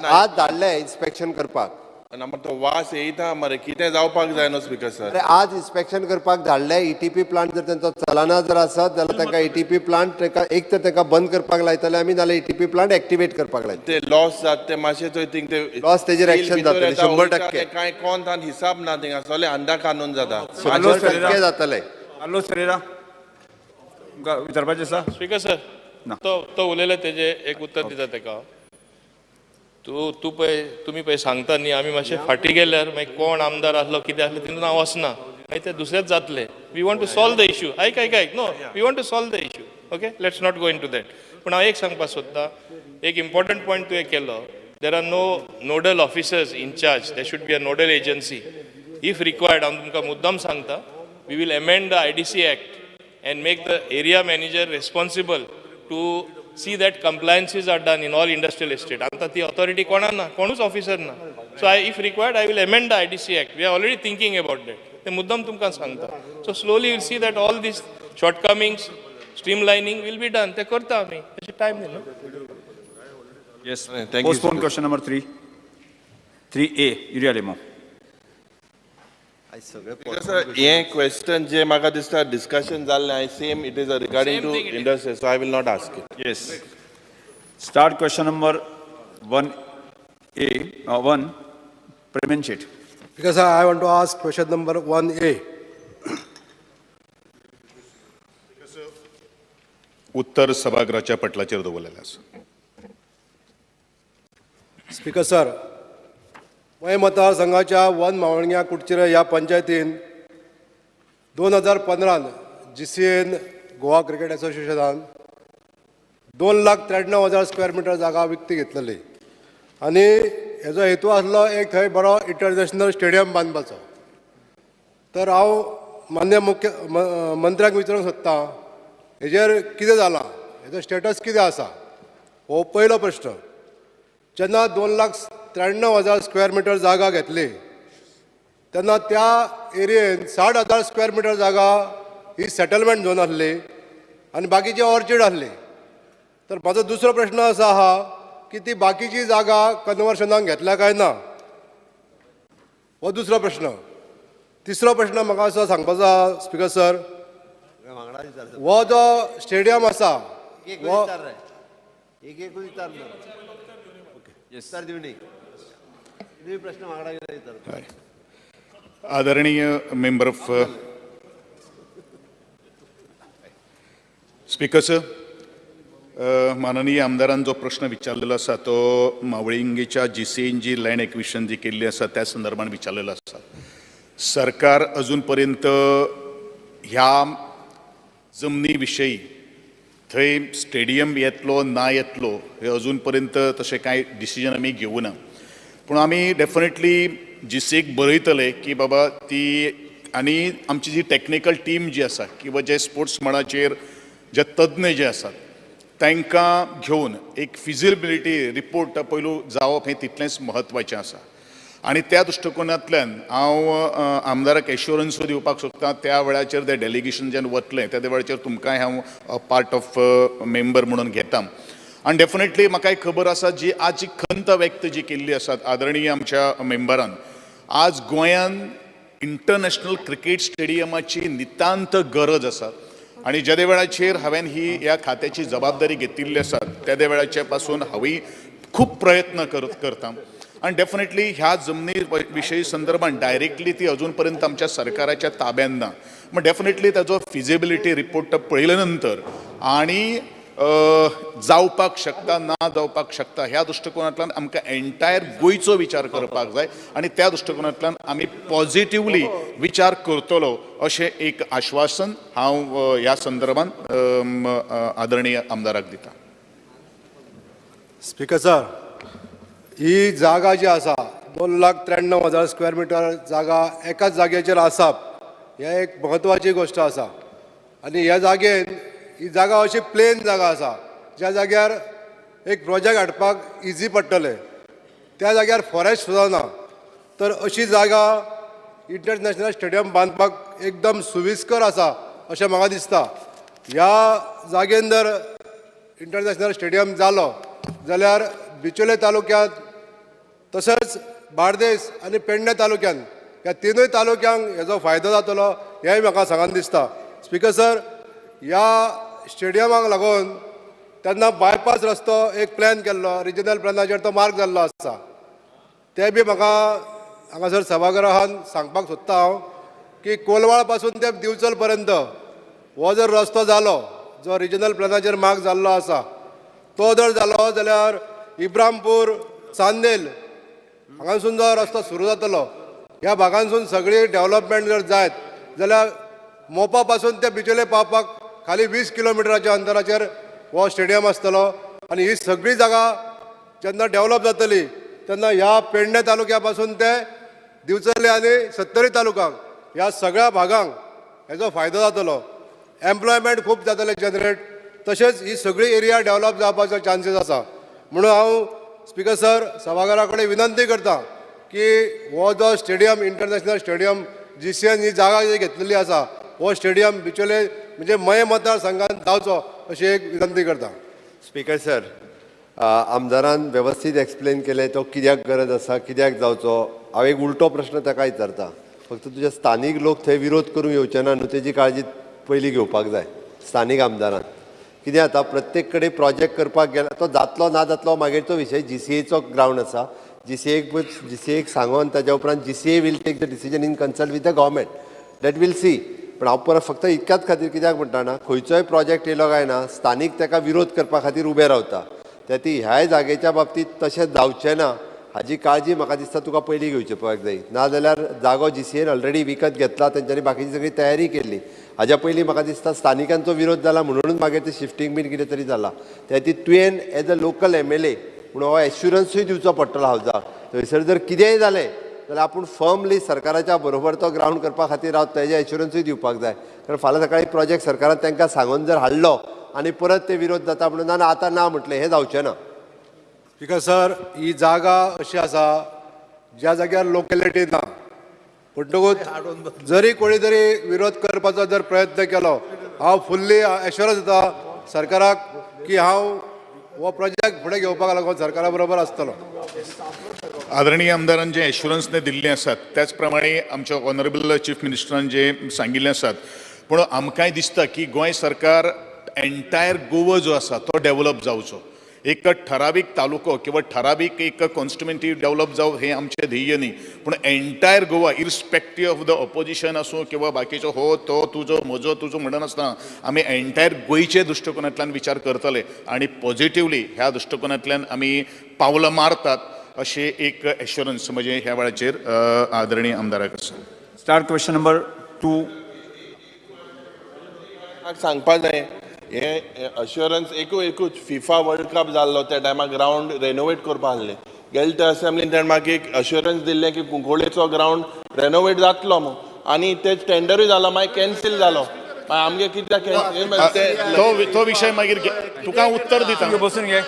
आज धाडलें इन्स्पेक्शन करपाक. तो वास येता मरे कितें जावपाक जाय न्हू स्पीकर सर. आज इन्स्पेक्शन करपाक धाडलें. ETP प्लांट जर तेंचो चलना जर आसत जाल्यार तांकां ETP प्लांट ताका एक तर तांकां बंद करपाक लायतले आमी नाल्यार ETP प्लांट एक्टिवेट करपाक लायतले. ते लॉस जात ते मातशें थंय थिंग ते लॉस तेजेर एक्शन जातलें 100%. कांय कोण तान हिसाब ना थिंगा सगळें अंदा कानून जाता. 100% जातलें. आलो सरेरा तुमकां विचारपाचें आसा. स्पीकर सर तो उलयले तेजे एक उत्तर दिता तेका. तूं पळय तुमी पळय सांगता न्ही आमी मातशे फाटीं गेल्यार मागीर कोण आमदार आसलो कितें आसलें तितून हांव वचना. मागीर ते दुसरेंच जातलें. We want to solve the issue. आयक no we want to solve the issue. Okay let's not go into that. पूण हांव एक सांगपाक सोदतां एक इम्पॉर्टंट पॉयंट तुवें केलो. There are no nodal officers in charge. There should be a nodal agency. If required हांव तुमकां मुद्दाम सांगता we will amend the IDC Act and make the area manager responsible to see that compliances are done in all industrial estate. Anta the authority kona na, konus officer na. So if required, I will amend the IDC Act. We are already thinking about that. Te muddam tumka sangta. So slowly you will see that all these shortcomings, streamlining will be done. Te karta ami. It's time then, no? Yes. Thank you, Postpone Speaker. question number 3. 3A. Uriah Lemo. हे question जे म्हाका दिसता discussion जाल्लें I same it is regarding to industry so I will not ask it. Yes. Start question number 1A. 1. Premen Shet. Because I want to ask question number 1A. उत्तर सभागृहाच्या पटलाचेर दवरलेलें आसा. Speaker sir, मय मतदारसंघाच्या one मावळग्या Kudchire ह्या पंचायतीन 2015 GCN Goa cricket असोसिएशनान 2,93,000 square metre जागा विकती घेतलेली आनी हेजो हेतू आसलो एक थंय बरो इंटरनॅशनल स्टेडियम बांदपाचो. तर हांव मान्य मंत्र्याक विचारूंक सोदतां हेजेर कितें जालां, हेजो स्टेटस कितें आसा हो पयलो प्रश्न. जेन्ना 2,93,000 स्क्वेअर मिटर जागा घेतली तेन्ना त्या एरियेन 60,000 स्क्वेअर मिटर जागा ही सेटलमेंट झोन आसली आनी बाकीचे ऑर्चीड आसले. तर म्हाजो दुसरो प्रश्न असो आहा की ती बाकीची जागा कन्वर्शनाक घेतल्या काय ना, हो दुसरो प्रश्न. तिसरो प्रश्न म्हाका असो सांगपाचो आहा स्पिकर सर, हो जो स्टेडियम आसा हो आदरणीय मेंबर ऑफ स्पीकर सर, माननीय आमदारान जो प्रश्न विचारलेलो आसा तो मावळिंगेच्या GCN जी लँड एक्विशन जी केल्ली आसा त्या संदर्भात विचारलेलो आसा. सरकार अजून पर्यंत ह्या जमनी विशयी थंय स्टेडियम येतलो ना येतलो हे अजून पर्यंत तशें कांय डिसिजन आमी घेवना. पूण आमी डेफिनेटली GCAक बरयतले की बाबा ती आनी आमची जी टॅक्निकल टीम जी आसा किंवा जे स्पोर्ट्स मळाचेर जे तज्ञ जे आसात तांकां घेवन एक फिजिबिलिटी रिपोर्ट पयलू जावप हें तितलेंच म्हत्वाचें आसा. आनी त्या दृश्टिकोनांतल्यान हांव आमदाराक एश्युरन्स दिवपाक सोदतां त्या वेळाचेर ते डेलिगेशन जेन्ना वतलें त्या वेळाचेर तुमकांय हांव पार्ट ऑफ मेंबर म्हणून घेतां. आनी डेफिनेटली म्हाकाय खबर आसा जी आज खंत व्यक्त जी केल्ली आसा आदरणीय आमच्या मेंबरान, आज गोंयान इंटरनॅशनल क्रिकेट स्टेडियमाची नितांत गरज आसा. आणि ज्या वेळाचेर हांवें ही ह्या खात्याची जबाबदारी घेतिल्ली आसा त्या वेळाचे पासून हांवूय खूब प्रयत्न करतां. आणि डेफिनेटली ह्या जमनी विशयी संदर्भात डायरेक्टली ती अजून पर्यंत आमच्या सरकाराच्या ताब्यात ना. मग डेफिनेटली ताजो फिजिबिलिटी रिपोर्ट पळयल्या नंतर आणि जावपाक शकता ना जावपाक शकता ह्या दृश्टिकोनांतल्यान आमकां एंटायर गोंयचो विचार करपाक जाय आणि त्या दृश्टिकोनांतल्यान आमी पॉझिटिव्हली विचार करतलो अशें एक आश्वासन हांव ह्या संदर्भात आदरणीय आमदाराक दिता. स्पीकर सर, ही जागा जी आसा 2,93,000 स्क्वेअर मिटर जागा एकाच जाग्याचेर आसप हे एक म्हत्वाची गोष्ट आसा. आनी ह्या जागेन ही जागा अशी प्लेन जागा आसा ज्या जाग्यार एक प्रोजेक्ट हाडपाक इजी पडटले. त्या जाग्यार फॉरेस्ट सुद्दां ना. तर अशी जागा इंटरनॅशनल स्टेडियम बांदपाक एकदम सुविस्कर आसा अशें म्हाका दिसता. ह्या जागेन जर इंटरनॅशनल स्टेडियम जालो जाल्यार बिचोले तालुक्यांत तशेंच बार्देस आनी पेडणे तालुक्यांत ह्या तिनूय तालुक्यांक हेजो फायदो जातलो हेंय म्हाका सांगन दिसता. स्पीकर सर, ह्या स्टेडियमाक लागून तेन्ना बायपास रस्तो एक प्लॅन केल्लो, रिजनल प्लॅनाचेर तो मार्क जाल्लो आसा. ते बी म्हाका हांगासर सभागृहान सांगपाक सोदता हांव की कोलवाळ पासून ते दिवचल पर्यंत हो जर रस्तो जालो जो रिजनल प्लॅनाचेर मार्क जाल्लो आसा तो जर जालो जाल्यार इब्रामपूर चांदेल हांगासून जो रस्तो सुरू जातलो ह्या भागांसून सगळी डेव्हलपमेंट जर जायत जाल्यार मोपा पासून ते बिचोले पावपाक खाली 20 किलोमिटराच्या अंतराचेर हो स्टेडियम आसतलो. आनी ही सगळी जागा जेन्ना डेव्हलप जातली तेन्ना ह्या पेडणे तालुक्या पासून ते दिवचले आनी सत्तरी तालुक्यांक ह्या सगळ्या भागांक हेजो फायदो जातलो. एम्प्लॉयमेंट खूब जातले जनरेट. तशेंच ही सगळी एरिया डेव्हलप जावपाचो चान्सीस आसा. म्हणून हांव स्पीकर सर सभाघरा कडेन विनंती करता की हो जो स्टेडियम इंटरनॅशनल स्टेडियम GCN ही जागा जी घेतलेली आसा हो स्टेडियम बिचोले म्हणजे मये मतदारसंघात जावचो अशी एक विनंती करता. स्पीकर सर, आमदारान वेवस्थीत एक्सप्लेन केले तो कित्याक गरज आसा कित्याक जावचो. हांव एक उलटो प्रश्न ताका विचारता. फक्त तुजे स्थानीक लोक थंय विरोध करूंक येवचे ना न्हू तेजी काळजी पयलीं घेवपाक जाय स्थानीक आमदारान. कित्याक आतां प्रत्येक कडेन प्रोजेक्ट करपाक गेला तो जातलो ना जातलो मागीरचो विशय GCAचो ग्रावंड आसा. GCAक सांगून ताच्या उपरांत GCA will take the decision in consult with the government. That will see. पण हांव परत फक्त इतक्याच खातीर कित्याक म्हणटा ना खंयचोय प्रोजेक्ट येयलो काय ना स्थानीक ताका विरोध करपा खातीर उबे रावता. त्या ती ह्याय जागेच्या बाबतींत तशें जावचें ना हाजी काळजी म्हाका दिसता तुका पयलीं घेवची पडपाक जाय. नाजाल्यार जागो GCAन ऑलरेडी विकत घेतला तेंच्यांनी बाकीची सगळी तयारी केल्ली. हाज्या पयलीं म्हाका दिसता स्थानिकांचो विरोध जाला म्हणूनच मागीर ते शिफ्टींग बीन कितें तरी जाला. त्या ती तुवें एज अ लोकल MLA म्हणून हो एश्युरन्सूय दिवचो पडटलो हावजा. थंयसर जर कितेंय जालें जाल्यार आपूण फर्मली सरकाराच्या बरोबर तो ग्रावंड करपा खातीर रावता तेजें एश्युरन्सूय दिवपाक जाय. कारण फाल्यां सकाळी प्रोजेक्ट सरकारान तांकां सांगून जर हाडलो आनी परत ते विरोध जाता म्हणून ना आतां ना म्हटलें हें जावचें ना. स्पीकर सर, ही जागा अशी आसा ज्या जाग्यार लोकेलिटी ना. म्हणटकूच जरी कोणी तरी विरोध करपाचो जर प्रयत्न केलो हांव फुल्ली एश्युरन्स दिता सरकाराक की हांव हो प्रोजेक्ट फुडें घेवपाक लागून सरकारा बरोबर आसतलो. आदरणीय आमदारान जे एश्युरन्स दिल्ले आसात त्याच प्रमाणे आमच्या ऑनरेबल चीफ मिनिस्टरान जे सांगिल्ले आसात, पूण आमकांय दिसता की गोंय सरकार एंटायर गोवा जो आसा तो डेव्हलप जावचो. एक ठरावीक तालुको किंवा ठरावीक एक कॉन्स्टिट्युएंसी डेव्हलप जावं हे आमचें ध्येय न्ही, पूण entire Goa irrespective of the opposition आसूं किंवा बाकीचो हो तो तुजो म्हजो तुजो म्हणनासतना आमी एंटायर गोंयचे दृश्टिकोनांतल्यान विचार करतले आनी पॉझिटिव्हली ह्या दृश्टिकोनांतल्यान आमी पावलां मारतात अशें एक एश्युरन्स म्हणजे ह्या वेळाचेर आदरणीय आमदाराक आसा. Start question number 2. सांगपा जाय हे अश्युरन्स एकूच फिफा वर्ल्ड कप जाल्लो त्या टायमार ग्रावंड रेनोवेट करपा आहले. गेले त्या असेंब्लीन तेणें म्हाका एक अश्युरन्स दिल्लें की कुंकोळेचो ग्रावंड रेनोवेट जातलो म्हूण, आनी ते टेंडरूय जालो मागीर कॅन्सील जालो. आमगे कित्याक तो विशय मागीर तुका उत्तर दिता. बसून घे.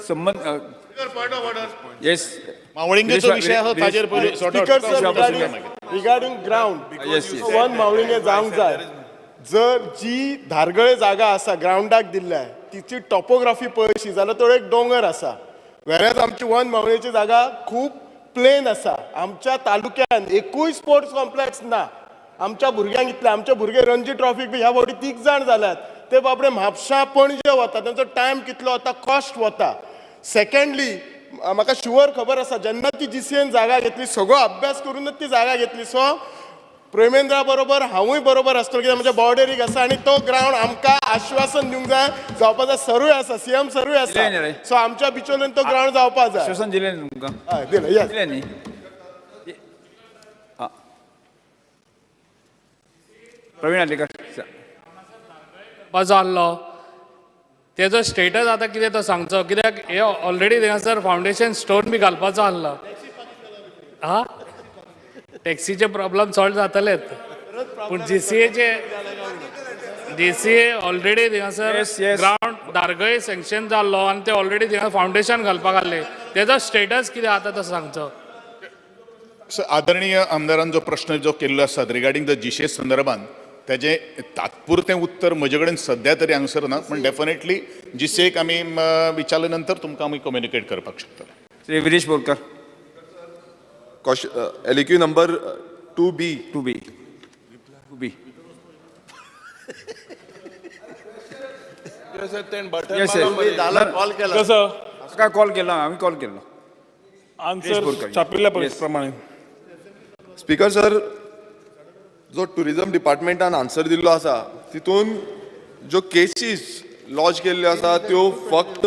संबंध येस मावळिंगेचो विशय आसा ताजेर पयलीं sort out. Regarding ground one Mavlinge जावंक जाय. जर जी धारगळे जागा आसा ग्राउंडाक दिल्ल्या तिची टॉपोग्राफी पळयशी जाल्यार तो एक दोंगर आसा. वेरेज आमची वन मावळेची जागा खूब प्लेन आसा. आमच्या तालुक्यान एकूय स्पोर्ट्स कॉम्प्लेक्स ना. आमच्या भुरग्यांक इतले आमचे भुरगे रणजी ट्रॉफीक बी ह्या फावटी 3 जाण जाल्यात. ते बाबडे म्हापशां पणजे वता, तांचो टायम कितलो वता, कॉस्ट वता. सेकंडली म्हाका शुअर खबर आसा जेन्ना ती जीसीएन जागा घेतली सगळो अभ्यास करूनच ती जागा घेतली. सो प्रेमेंद्रा बरोबर हांवूय बरोबर आसतलो कित्याक म्हज्या बॉर्डरीक आसा आनी तो ग्रावंड आमकां आश्वासन दिवंक जाय. जावपा जाय सरूय आसा, सीएम सरूय आसा. सो आमच्या बिचोलेन तो ग्रावंड जावपा जाय. आश्वासन दिलें तुमकां. हय दिलें. दिलें न्ही. प्रवीण आलेकर जाल्लो तेजो स्टेटस आतां कितें तो सांगचो, कित्याक हे ऑलरेडी थिंगासर फावंडेशन स्टोन बी घालपाचो आहलो. हा टॅक्सीचे प्रॉब्लेम सॉल्व जातलेत, पूण जीसीए ऑलरेडी थिंगासर ग्रावंड दारगळे सँक्शन जाल्लो आनी ते ऑलरेडी थिंगा फावंडेशन घालपाक आहले. तेजो स्टेटस कितें आतां तो सांगचो. आदरणीय आमदारान जो प्रश्न जो केल्लो आसा रिगार्डिंग द जीसीए संदर्भात त्याचे तात्पुरतें उत्तर म्हजे कडेन सध्या तरी आन्सर ना, पण डेफिनेटली जीसीएक आमी विचारले नंतर तुमकां आमी कम्युनिकेट करपाक शकतले. Shri Viresh Borkar. LQ number 2B. Call केला कसं काय कॉल केला आम्ही कॉल केला. आन्सर छापिल्ल्या प्रमाणे. स्पीकर सर, जो टुरिझम डिपार्टमेंटान आन्सर दिल्लो आसा तितून ज्यो केसीस लॉन्च केल्ल्यो आसा त्यो फक्त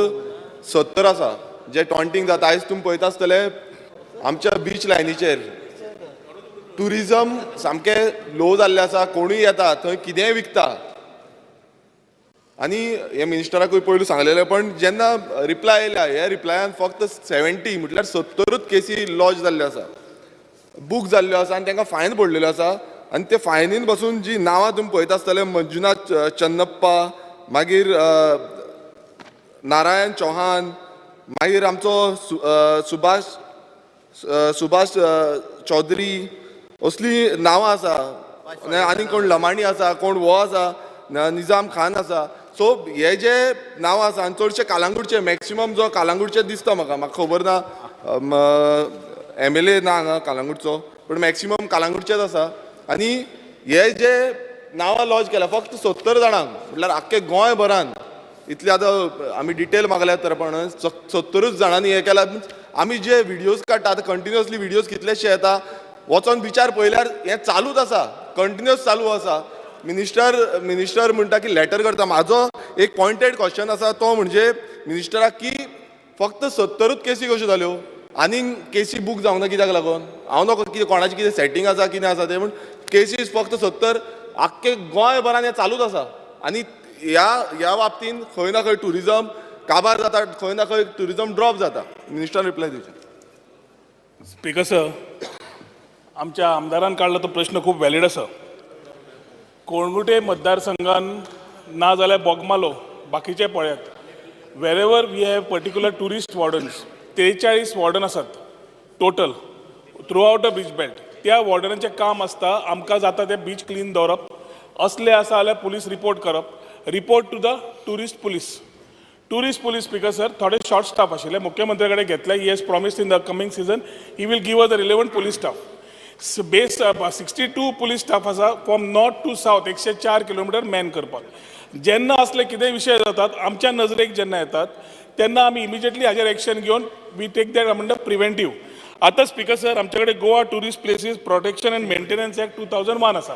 70 आसा, जे टॉन्टिंग जाता. आयज तुमी पळयता आसतले आमच्या बीच लायनीचेर टुरिझम सामकें लो जाल्लें आसा. कोणूय येता थंय कितेंय विकता. आनी हे मिनिस्टराकूय पयलू सांगलेलें, पण जेन्ना रिप्लाय येयल्या हे रिप्लायान फक्त 70 म्हटल्यार 70च केसी लॉन्च जाल्ल्यो आसा, बूक जाल्ल्यो आसा आनी तांकां फायन पडलेलो आसा. आनी ते फायनीन बसून जी नांवां तुमी पळयता आसतले मंजुनाथ चन्नप्पा, मागीर नारायण चौहान, मागीर आमचो सुभाष चौधरी, असली नांवां आसा. आनी कोण लमाणी आसा, कोण वो आसा, निजाम खान आसा. सो हे जे नांवां आसा आनी चडशे कालांगूटचे, मॅक्सिमम जो कालांगूटचे दिसता म्हाका खबर ना, MLA ना हांगा कालांगूटचो, पण मॅक्सिमम कालांगूटचेच आसा. आनी हे जे नांवां लॉन्च केल्या फक्त 70 जाणांक, म्हटल्यार आख्खे गोंयभरान इतले आतां आमी डिटेल मागल्यात तर पण 70च जाणांनी हे केला. आमी जे व्हिडियोज काडटा आतां कंटिन्युअसली व्हिडियोज कितलेशे येता, वचोन बिचार पळयल्यार हें चालूच आसा, कंटिन्युअस चालू आसा. मिनिस्टर म्हणटा की लेटर करता. म्हाजो एक पॉयंटेड क्वेश्चन आसा तो म्हणजे मिनिस्टराक की फक्त 70च केसी कश्यो जाल्यो आनी केसी बूक जावंक ना कित्याक लागून. हांव नकळो कितें कोणाची कितें सेटींग आसा कितें आसा तें, पूण केसीस फक्त 70 आख्खे गोंयभरान हें चालूच आसा. आनी ह्या बाबतीन खंय ना खंय टुरिझम काबार जाता, खंय ना खंय टुरिझम ड्रॉप जाता. मिनिस्टर रिप्लाय दिवचे. स्पीकर सर, आमच्या आमदारान काडला तो प्रश्न खूब वॅलीड आसा. कोणगुटे मतदारसंघान ना जाल्यार बोगमालो बाकीचे पळयात, wherever we have particular tourist wardens, 43 warden आसात total throughout the beach belt. त्या वॉर्डनाचें काम आसता आमकां जाता तें बीच क्लीन दवरप असले आसा जाल्यार पुलीस रिपोर्ट करप report to the tourist police speaker sir थोडे शॉर्ट स्टाफ आशिल्ले मुख्यमंत्री कडेन घेतले he has promised in the coming season he will give us the relevant police staff base 62 police staff आसा from north to south 104 kilometre man करपाक जेन्ना असले कितेंय विशय जातात आमच्या नजरेक जेन्ना येतात तेन्ना आमी इमिजिएटली हाजेर एक्शन घेवन वी टेक दॅट म्हणटा प्रिव्हेंटीव आतां स्पीकर सर आमचे कडेन Goa tourist places protection end maintenance act 2001 आसा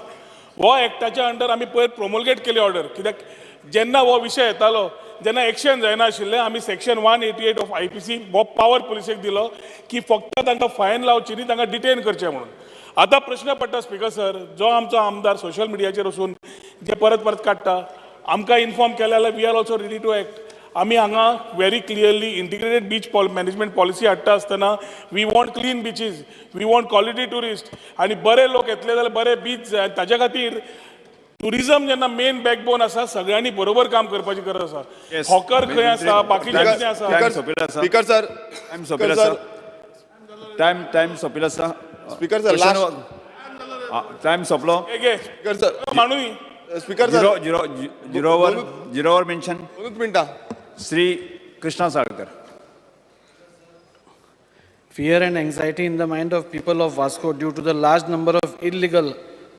हो एक्टाच्या अंडर आमी पयर प्रोमोलगेट केली ऑर्डर कित्याक जेन्ना हो विशय येतालो जेन्ना एक्शन जायना आशिल्लें आमी सेक्शन 188 ऑफ IPC हो पावर पुलिसेक दिलो की फक्त तांकां फायन लावची न्ही तांकां डिटेन करचें म्हणून आतां प्रश्न पडटा स्पीकर सर जो आमचो आमदार सोशल मिडियाचेर वचून जे परत परत काडटा आमकां इन्फॉर्म केलें जाल्यार we are also ready to act आमी हांगा very clearly integrated beach management policy हाडटा आसतना we want clean beaches we want quality tourist आनी बरे लोक येतले जाल्यार बरे बीच जाय ताच्या खातीर टुरिझम जेन्ना मेन बॅकबोन आसा सगळ्यांनी बरोबर काम करपाची गरज आसा हॉकर खंय आसा बाकीचे कितें आसा स्पीकर सर टायम सोंपिल्लो आसा टायम सोंपिल्लो आसा स्पीकर सर टायम सोंपलो स्पीकर सर मानूय स्पीकर झिरोवर मेन्शन मिनटां Shri Krishna Salkar Fear and anxiety in the mind of people of Vasco due to the large number of illegal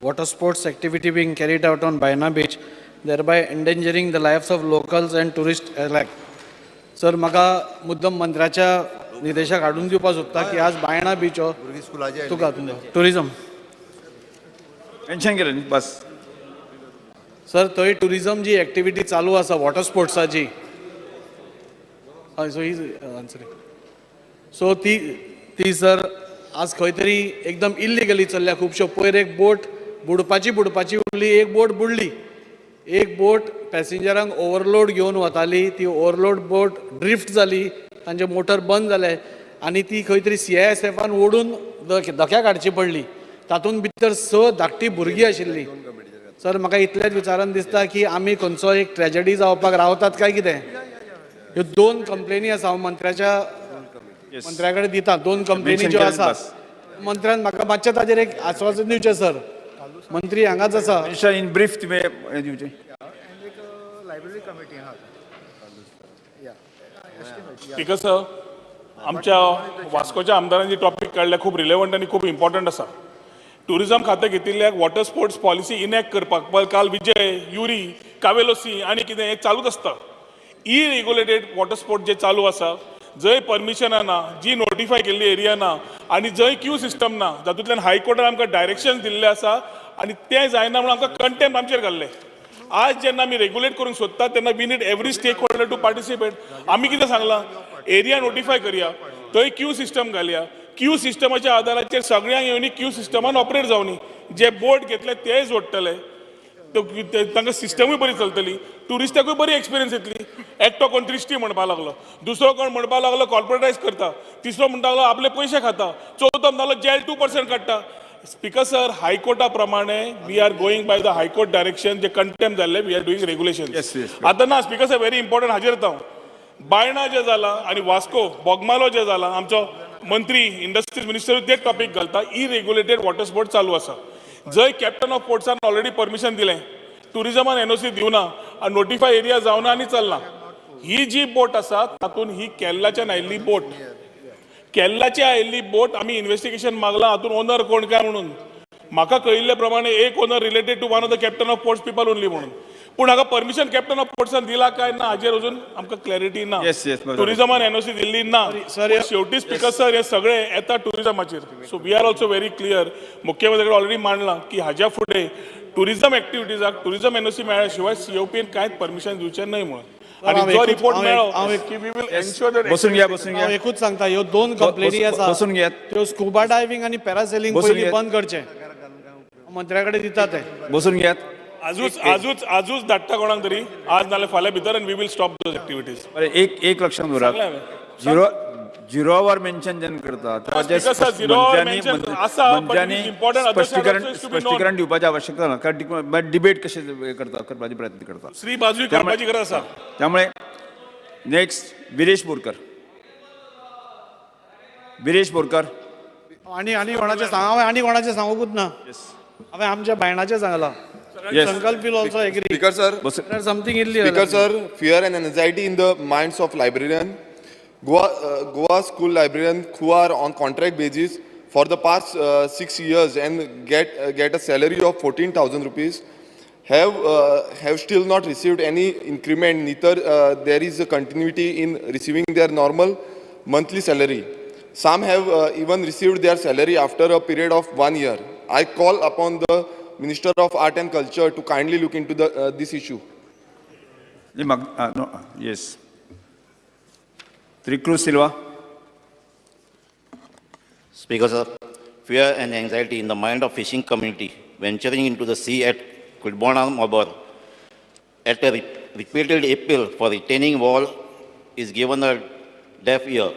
water sports activity being carried out on Baina Beach, thereby endangering the lives of locals and tourists alike. Sir म्हाका मुद्दम मंत्र्याच्या निर्देशाक हाडून दिवपाक सोदता की आज Baina beach हो तुका tourism mention केलें न्ही बस सर थंय टुरिझम जी एक्टिविटी चालू आसा वॉटर स्पोर्ट्साची हय सो ही आन्सरींग सो ती सर आज खंय तरी एकदम इल्लिगली चल्ल्या खुबश्यो पयर एक बोट बुडपाची उरली एक बोट बुडली एक बोट पॅसेंजरांक ओवरलोड घेवन वताली ती ओवरलोड बोट ड्रिफ्ट जाली तांचे मोटर बंद जाले आनी ती खंय तरी CISFन ओडून धक्याक हाडची पडली तातूंत भितर 6 धाकटी भुरगीं आशिल्लीं सर म्हाका इतलेच विचारान दिसता की आमी खंयचो एक ट्रॅजेडी जावपाक रावतात काय कितें ह्यो 2 कंप्लेनी आसा हांव मंत्र्या कडेन दिता 2 कंप्लेनी ज्यो आसा मंत्र्यान म्हाका मातशें ताजेर एक आश्वासन दिवचें सर मंत्री हांगाच आसा इन ब्रीफ तुवें दिवचें स्पीकर सर आमच्या वास्कोच्या आमदारांनी टॉपिक काडल्या खूब रिलेवंट आनी खूब इम्पॉर्टंट आसा टुरिझम खातें घेतिल्ल्याक वॉटर स्पोर्ट्स पॉलिसी इनॅक्ट करपाक काल विजय युरी कावेलोसी आनी कितें हें चालूच आसता इरेग्युलेटेड वॉटर स्पोर्ट्स जे चालू आसा जंय परमिशनां ना जी नोटिफाय केल्ली एरिया ना आनी जंय क्यू सिस्टम ना जातूंतल्यान हायकोर्टान आमकां डायरेक्शन दिल्ले आसा आनी तें जायना म्हणून आमकां कंटेम्प्ट आमचेर घाल्ले आज जेन्ना आमी रेग्युलेट करूंक सोदता तेन्ना we need every stakeholder to participate आमी कितें सांगलां एरिया नोटिफाय करया थंय क्यू सिस्टम घालया क्यू सिस्टमाच्या आदाराचेर सगळ्यांक येवनी क्यू सिस्टमान ऑपरेट जावनी जे बोट घेतले तेय जोडटले तांकां सिस्टमूय बरी चलतली टुरिस्टाकूय बरी एक्सपिरियन्स येतली एकटो कोण त्रिश्टी म्हणपाक लागलो दुसरो कोण म्हणपाक लागलो कॉर्पोरेटायज करता तिसरो म्हणटा लागलो आपले पयशे खाता चवथो म्हणटालो जेल 2% काडटा स्पीकर सर हायकोर्टा प्रमाणे we are going by the high court direction जे कंटेम्प्ट जाल्ले वी आर डुईंग रेग्युलेशन आतां ना स्पीकर सर व्हेरी इम्पॉर्टंट हाजेर येता बायणा जे जाला आनी वास्को बोगमालो जे जाला आमचो मंत्री इंडस्ट्रीज मिनिस्टर ते टॉपिक घालता इरेग्युलेटेड वॉटर स्पोर्ट्स चालू आसा जंय कॅप्टन ऑफ पोर्ट्सान ऑलरेडी परमिशन दिलें टुरिझमान NOC दिवना आनी नोटिफाय एरिया जावना आनी चलना ही जी बोट आसा तातूंत ही केरलाच्यान आयिल्ली बोट केरलाची आयिल्ली बोट आमी इन्व्हेस्टिगेशन मागलां हातूंत ओनर कोण काय म्हणून म्हाका कळिल्ले प्रमाणे एक owner related to one of the captain of ports people only म्हणून पूण हाका परमिशन कॅप्टन ऑफ पोर्ट्सान दिला काय ना हाजेर अजून आमकां क्लॅरिटी ना टुरिझमान NOC दिल्ली ना शेवटी स्पीकर सर हे सगळे येता टुरिझमाचेर so we are also very clear मुख्यमंत्री कडेन ऑलरेडी मांडलां की हाज्या फुडें टुरिझम एक्टिविटीजाक टुरिझम NOC मेळ्ळ्या शिवाय COPन कांयच परमिशन दिवचें न्हय म्हणून आनी जो रिपोर्ट मेळ्ळो की वी विल एन्श्योर दॅट बसून घ्या एकूच सांगता ह्यो 2 कंप्लेनी आसा बसून घ्या त्यो स्कुबा डायव्हिंग आनी पॅरासेलिंग पयलीं बंद करचें मंत्र्या कडेन दिता ते बसून घ्यात आजूच धाडटा कोणाक तरी आज नाल्यार फाल्यां भितर आनी we will stop those activities एक लक्षात दवरात झिरोवर मेन्शन जेन्ना करता स्पश्टीकरण दिवपाची आवश्यकता ना कारण डिबेट कशें करता करपाचे प्रयत्न करता श्री बाजू करपाची गरज आसा त्यामुळे नेक्स्ट विरेश बोरकर आनी कोणाचें सांगूंकूच ना हांवें आमच्या बायणाचें सांगलां Yes. Sankalp will also agree. Speaker sir, There's something illegal. Speaker sir, fear and anxiety in the minds of librarian. Goa school librarian who are on contract basis for the past 6 years and get a salary of 14,000 rupees have still not received any increment. Neither there is a continuity in receiving their normal monthly salary. Some have even received their salary after a period of 1 year. I call upon the Minister of Art and Culture to kindly look into this issue. Yes. Cruz Silva. Speaker sir, fear and anxiety in the mind of fishing community venturing into the sea at Kudbona Mabor at a repeated appeal for retaining wall is given a deaf ear.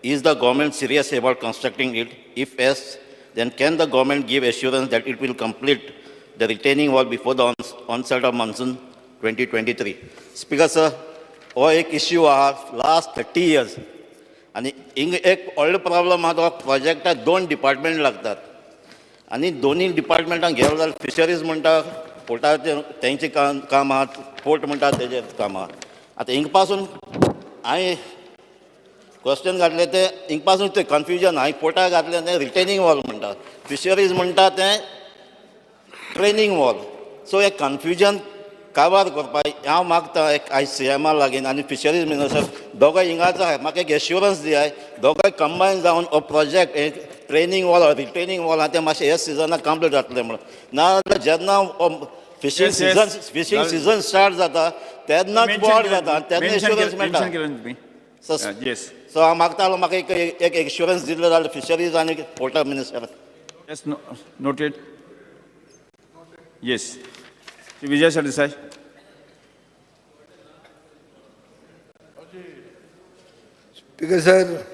Is the government serious about constructing it? If yes, then can the government give assurance that it will complete the retaining wall before the onset of monsoon 2023? Speaker sir, हो एक issue आहा last 30 years आणि हिंग एक व्हडलो problem आहा तो प्रोजेक्टाक 2 department लागतात आणि दोन्ही डिपार्टमेंटांक गेलो जाल्यार फिशरीज म्हणटा पोर्टाचें तेंचें काम आहा पोर्ट म्हणटा तेजें काम आहा आतां हिंग पासून हांवें क्वेश्चन घातले ते हिंग पासून तें कन्फ्युजन हांवें पोर्टाक घातलें तें रिटेनिंग वॉल म्हणटा फिशरीज म्हणटा तें ट्रेनिंग वॉल सो हे कन्फ्युजन काबार करपाक हांव मागता एक आयज CMA लागीं आनी फिशरीज मिनिस्टर दोगांय हिंगाच आहाय म्हाका एक एश्युरन्स दियाय दोगांय कंबायन जावन हो project training wall retaining wall तें मातशें हे सिजनाक कंप्लीट जातलें म्हणून नाजाल्यार जेन्ना फिशींग सिजन स्टार्ट जाता तेन्नाच बोर्ड जाता तेन्ना एश्युरन्स मेळटा सो हांव मागतालो म्हाका एक एश्युरन्स दिल्लो जाल्यार फिशरीज आनी पोर्टा minister. Yes, noted. Yes. Vijay Sardesai. Speaker sir,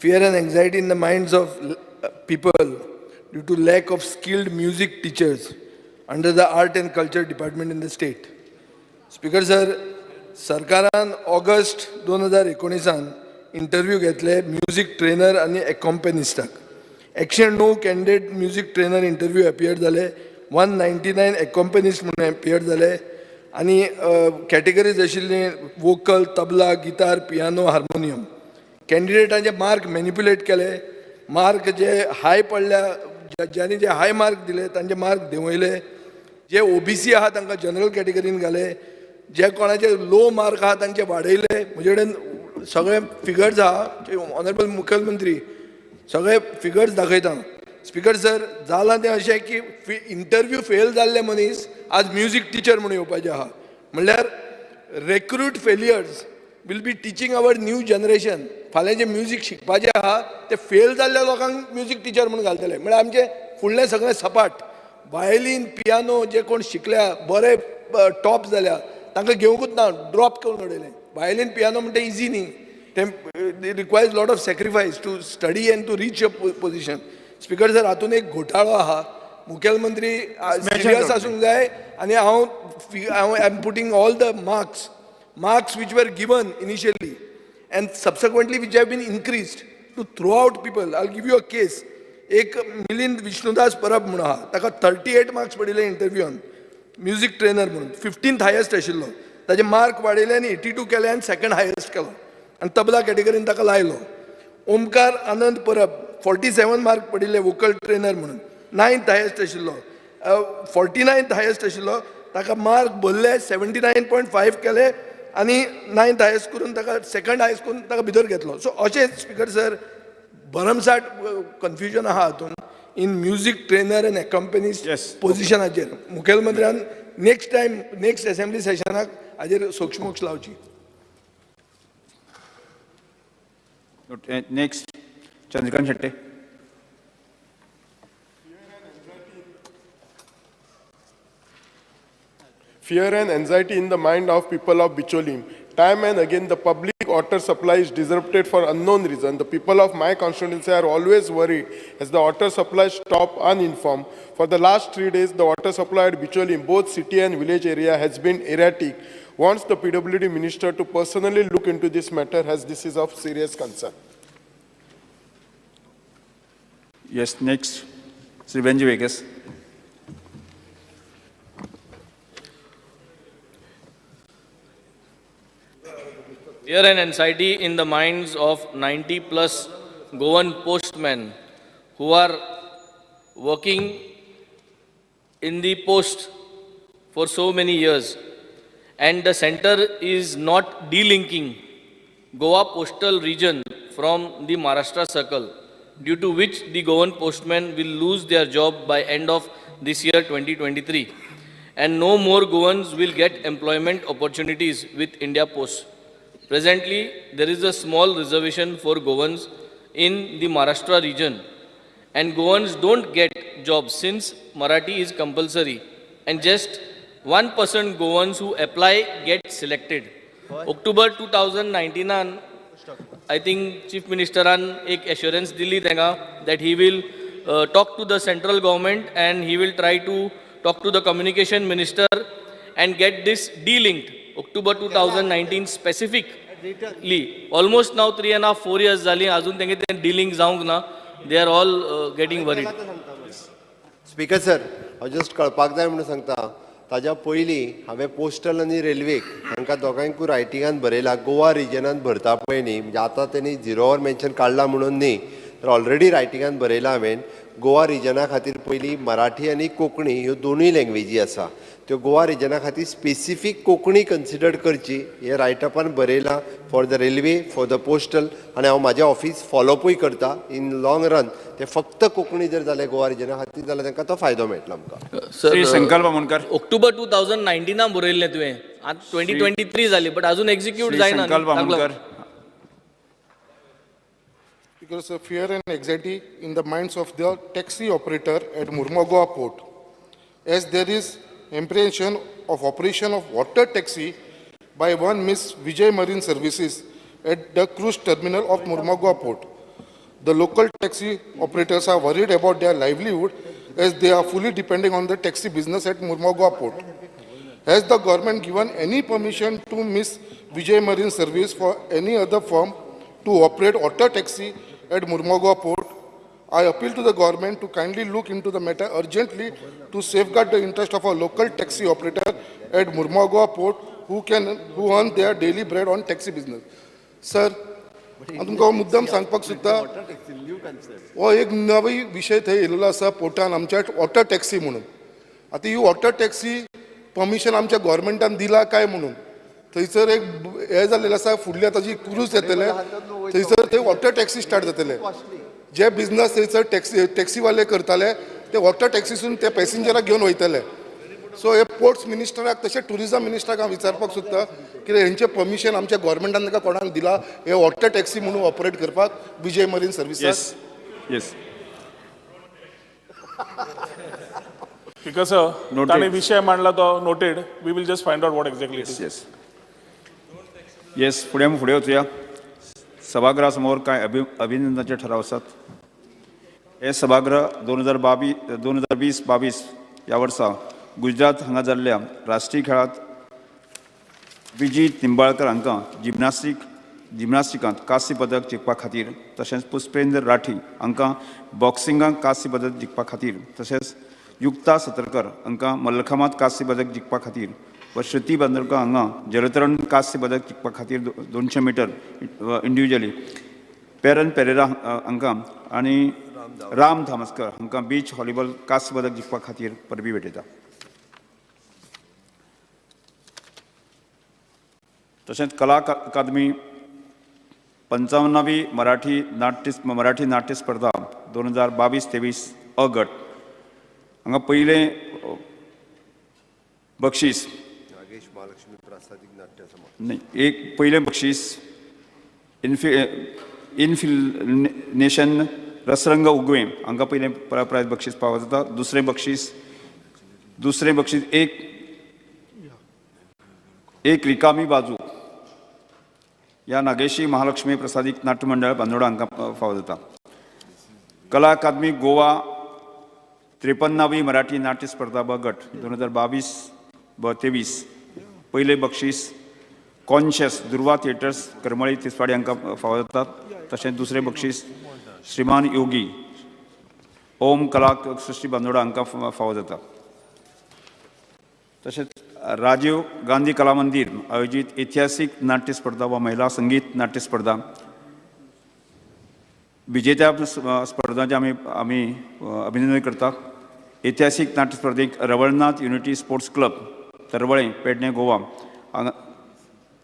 fear and anxiety in the minds of people due to lack of skilled music teachers under the Art and Culture Department in the state. Speaker sir, सरकारान August 2019 इंटरव्यू घेतले music trainer आनी अकॉम्पॅनिस्टाक 109 candidate music trainer interview appear जाले 199 accompanist म्हणून appear जाले आनी categories आशिल्ली vocal tabla guitar piano harmonium कॅन्डिडेटांचे मार्क मॅनिप्युलेट केले मार्क जे हाय पडल्या ज्यांनी जे हाय मार्क दिले तांचे मार्क देंवयले जे OBC आहा तांकां जनरल कॅटेगरीन घाले जे कोणाचे लो मार्क आहा तांचे वाडयले म्हजे कडेन सगळे फिगर्स आहा ऑनरेबल मुखेलमंत्री सगळे फिगर्स दाखयता. स्पीकर सर जालां तें अशें की इंटरव्यू फेल जाल्ले मनीस आज म्युझिक टिचर म्हणून येवपाचे आहा म्हणल्यार recruit failures will be teaching our new generation फाल्यां जे म्युझिक शिकपाचें आहा ते फेल जाल्ल्या लोकांक म्युझिक टिचर म्हणून घालतले म्हळ्यार आमचे फुडलें सगळें सपाट वायलीन पियानो जे कोण शिकल्या बरे टॉप जाल्या तांकां घेवंकूच ना ड्रॉप करून उडयलें वायलीन पियानो म्हणटा इजी न्ही ते requires lot of sacrifice to study and to reach a position. Speaker sir हातून एक घोटाळो आहा मुखेलमंत्री सिरियस आसूंक जाय आनी हांव I am putting all the marks which were given initially and subsequently which have been increased to throughout people I give you a case एक मिलिंद विष्णुदास परब म्हणून आहा ताका 38 मार्क्स पडिल्ले इंटरव्यूआन म्युझिक ट्रेनर म्हणून 15th हायेस्ट आशिल्लो ताजे मार्क वाडयले आनी 82 केले आनी 2nd हायेस्ट केलो आनी तबला कॅटेगरीन ताका लायलो. ओमकार आनंद परब 47 मार्क पडिल्ले वोकल ट्रेनर म्हणून 9th हायेस्ट आशिल्लो 49th हायेस्ट आशिल्लो ताका मार्क भरले 79.5 केले आनी 9th हायेस्ट करून ताका 2nd हायेस्ट करून ताका भितर घेतलो. सो अशें स्पीकर सर भरमसाट कन्फ्युजन आहा हातून in music trainer and accompanist पोजिशनाचेर मुखेलमंत्र्यान नेक्स्ट असेंब्ली सेशनाक हाजेर सोक्षमोक्ष लावची. Next, Chandrakant Shetty. Fear and anxiety in the mind of people of Bicholim. Time and again, the public water supply is disrupted for unknown reason. The people of my constituency are always worried as the water supply stop uninformed. For the last 3 days, the water supply at Bicholim, both city and village area, has been erratic. Wants the PWD minister to personally look into this matter as this is of serious concern. Yes, next, Sri Benji Vegas. fear and anxiety in the minds of 90 plus Goan postmen who are working in the post for so many years, and the center is not delinking Goa postal region from the Maharashtra circle, due to which the Goan postmen will lose their job by end of this year 2023, and no more Goans will get employment opportunities with India Post. Presently, there is a small reservation for Goans in the Maharashtra region, and Goans don't get jobs since Marathi is compulsory, and just 1% Goans who apply get selected. October 2019, I think Chief Ministeran ek assurance dili tenga that he will talk to the central government and he will try to talk to the communication minister and get this delinked. October 2019 specifically. Almost now 3.5-4 years zali azun tenge ten delink जावंक ना. They are all getting worried. Speaker sir हांव just कळपाक जाय म्हणून सांगता ताज्या पयलीं हांवें पोस्टल आनी रेल्वेक हांकां दोगांयकूय रायटिंगान बरयलां गोवा रिजनान भरता पळय न्ही म्हणजे आतां तेणी झिरोवर मेन्शन काडलां म्हणून न्ही तर ऑलरेडी रायटिंगान बरयलां हांवें गोवा रिजना खातीर पयलीं मराठी आनी कोंकणी ह्यो दोनूय लँग्वेजी आसा त्यो गोवा रिजना खातीर स्पेसिफीक कोंकणी कन्सिडर करची हे रायटअपान बरयलां for the railway for the postal आनी हांव म्हाजें ऑफिस फॉलोअपूय करता इन लॉंग रन ते फक्त कोंकणी जर जालें गोवा रिजना खातीर जाल्यार तांकां तो फायदो मेळटलो आमकां. श्री संकल्प मुनकर. ऑक्टोबर 2019 बरयल्लें तुवें आतां 2023 जाली बट अजून एक्झिक्यूट जायना. संकल्प मुनकर. Because of fear and anxiety in the minds of the taxi operator at Murmagaon port, as there is apprehension of operation of water taxi by one Miss Vijay Marine Services at the cruise terminal of Murmagaon port. The local taxi operators are worried about their livelihood as they are fully depending on the taxi business at Murmagaon port. Has the government given any permission to Miss Vijay Marine Service for any other firm to operate water taxi at Murmagaon port? I appeal to the government to kindly look into the matter urgently to safeguard the interest of a local taxi operator at Murmagaon port who earn their daily bread on taxi business. Sir, तुमकां मुद्दम सांगपाक सोदता हो एक नवी विशय थंय येयल्लो आसा पोर्टान आमच्या वॉटर टॅक्सी म्हणून. आतां ही वॉटर टॅक्सी परमिशन आमच्या गोवोरमेंटान दिला काय म्हणून थंयसर एक हे जाल्लेलें आसा फुडल्या ताजी क्रूज येतले थंयसर थंय वॉटर टॅक्सी स्टार्ट जातले. जे बिझनस थंयसर टॅक्सीवाले करताले ते वॉटर टॅक्सीसून ते पॅसेंजराक घेवन वयतले. सो हे पोर्ट्स मिनिस्टराक तशें टुरिझम मिनिस्टराक हांव विचारपाक सोदता की हेंचें परमिशन आमच्या गोवोरमेंटान ताका कोणाक दिला हे वॉटर टॅक्सी म्हणून ऑपरेट करपाक Vijay marine services. Yes because ताणें विशय मांडला तो noted we will just find out what exactly. Yes yes फुडें वचुया. सभागृहा समोर कांय अभिनंदनाचे ठराव आसात. हे सभागृह 2020-22 ह्या वर्सा गुजरात हांगा जाल्ल्या राष्ट्रीय खेळांत विजी निंबाळकर हांकां जिमनास्टिकांत कांस्य पदक जिखपा खातीर तशेंच पुष्पेंद्र राठी हांकां बॉक्सिंगांत कांस्य पदक जिखपा खातीर तशेंच युक्ता सतरकर हांकां मल्लखांबांत कांस्य पदक जिखपा खातीर व श्रुती बांदोडकर हांगा जलतरण कांस्य पदक जिखपा खातीर 200 मीटर इंडिव्हिज्युअली पेरन पेरेरा हांकां आनी राम धामस्कर हांकां बीच व्हॉलीबॉल कांस्य पदक जिखपा खातीर परबी भेटयता. तशेंच कला अकादमी 55वी मराठी नाट्य स्पर्धा 2022-23 अ गट हांगा पयलें बक्षीस एक पयलें बक्षीस इन्फिनेशन रसरंग उगवें हांकां पयलें प्रायज बक्षीस फावो जाता. दुसरें बक्षीस एक रिकामी बाजू ह्या नागेशी महालक्ष्मी प्रसादीक नाट्य मंडळ बांदोडा हांकां फावो जाता. कला अकादमी गोवा 53वी मराठी नाट्य स्पर्धा ब गट 2022-23 पयलें बक्षीस कॉन्शियस दुर्वा थिएटर्स करमळी तिसवाडी हांकां फावो जाता. तशेंच दुसरें बक्षीस श्रीमान योगी ओम कला सृष्टी बांदोडा हांकां फावो जाता. तशेंच राजीव गांधी कला मंदिर आयोजित ऐतिहासिक नाट्य स्पर्धा व महिला संगीत नाट्य स्पर्धा विजेत्या स्पर्धांचे आम्ही अभिनंदन करतात. ऐतिहासिक नाट्य स्पर्धेक Ravalnath unity sports club Taravale Pedne Goa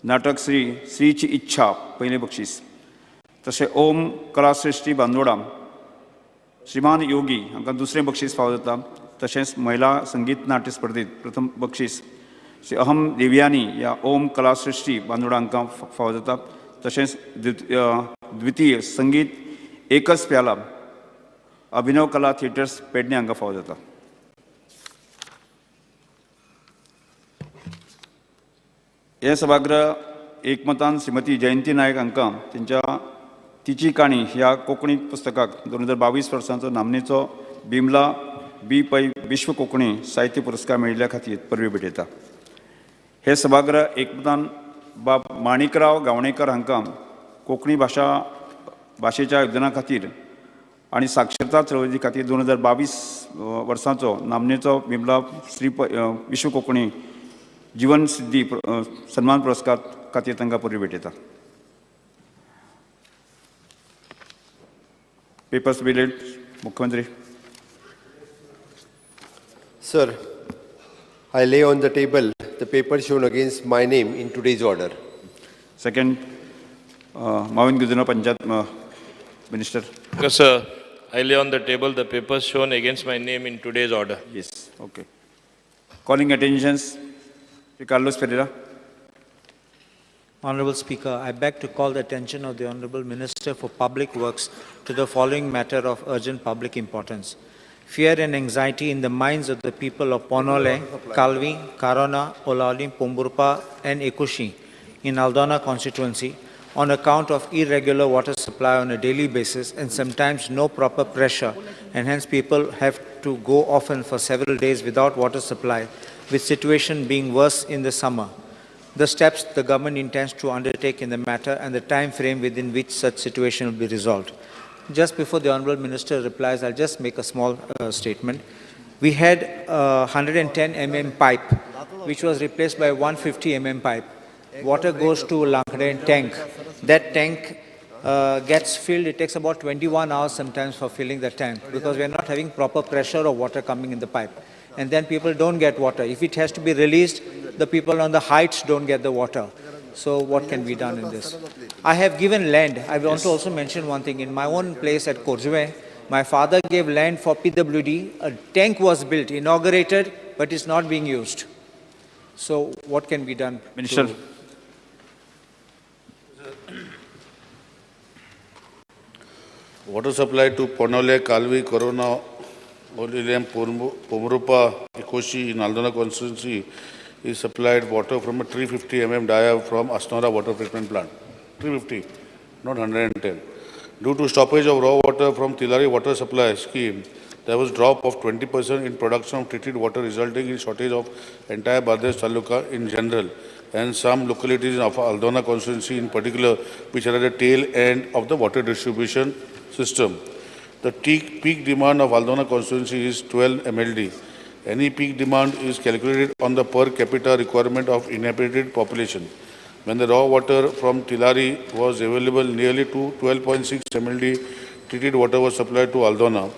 नाटक श्रीची इच्छा पहिले बक्षीस. तसे ओम कलाश्रेष्ठी बांदोडा श्रीमान योगी हांकां दुसरें बक्षीस फावो जाता. तशेंच महिला संगीत नाट्य स्पर्धेत प्रथम बक्षीस श्री अहम देवयानी या ओम कलाश्रेष्ठी बांदोडा हांकां फावो जाता. तशेंच द्वितीय संगीत एकच प्याला अभिनव कला थिएटर्स पेडणे हांकां फावो जाता. हे सभागृह एकमतान श्रीमती जयंती नायक हांकां तिची काणी ह्या कोंकणी पुस्तकाक 2022 वर्साचो नामनेचो बिमला बी पै विश्व कोंकणी साहित्य पुरस्कार मेळिल्ल्या खातीर परबी भेटयता. हे सभागृह एकमतान बाब माणिकराव गावणेकर हांकां कोंकणी भाशेच्या योगदाना खातीर आनी साक्षरता चळवळी खातीर 2022 वर्साचो नामनेचो बिमला विश्व कोंकणी जीवन सिद्धी सन्मान पुरस्कार खातीर तांकां परबी भेटयता. पेपर्स बिलेट मुख्यमंत्री. Sir, I lay on the table the paper shown against my name in today's order. Second, Mawin Guzino Panjat Minister. Yes, sir. I lay on the table the papers shown against my name in today's order. Yes, okay. Calling attentions, Carlos Pereira. Honorable Speaker, I beg to call the attention of the Honorable Minister for Public Works to the following matter of urgent public importance. Fear and anxiety in the minds of the people of Ponole, Kalvi, Karona, Olalim, Pomburpa and Ekushi in Aldona constituency on account of irregular water supply on a daily basis and sometimes no proper pressure, and hence people have to go often for several days without water supply, with situation being worse in the summer. The steps the government intends to undertake in the matter and the time frame within which such situation will be resolved. Just before the Honourable Minister replies, I'll just make a small statement. We had 110 mm pipe, which was replaced by 150 mm pipe. Water goes to Lankade tank. That tank gets filled. It takes about 21 hours sometimes for filling the tank because we are not having proper pressure of water coming in the pipe. And then people don't get water. If it has to be released, the people on the heights don't get the water. So what can be done in this? I have given land. I want to also mention one thing. In my own place at Korzwe, my father gave land for PWD. A tank was built, inaugurated, but it's not being used. So what can be done? Minister. Water supply to Ponole, Kalvi, Corona, Olilem, Pomrupa, Ekoshi in Aldona constituency is supplied water from a 350 mm dia from Asnora water treatment plant. 350, not 110. Due to stoppage of raw water from Tilari water supply scheme, there was drop of 20% in production of treated water, resulting in shortage of entire Bardesh Taluka in general and some localities of Aldona constituency in particular, which are at the tail end of the water distribution system. The peak demand of Aldona constituency is 12 MLD. Any peak demand is calculated on the per capita requirement of inhabited population. When the raw water from Tilari was available, nearly to 12.6 MLD treated water was supplied to Aldona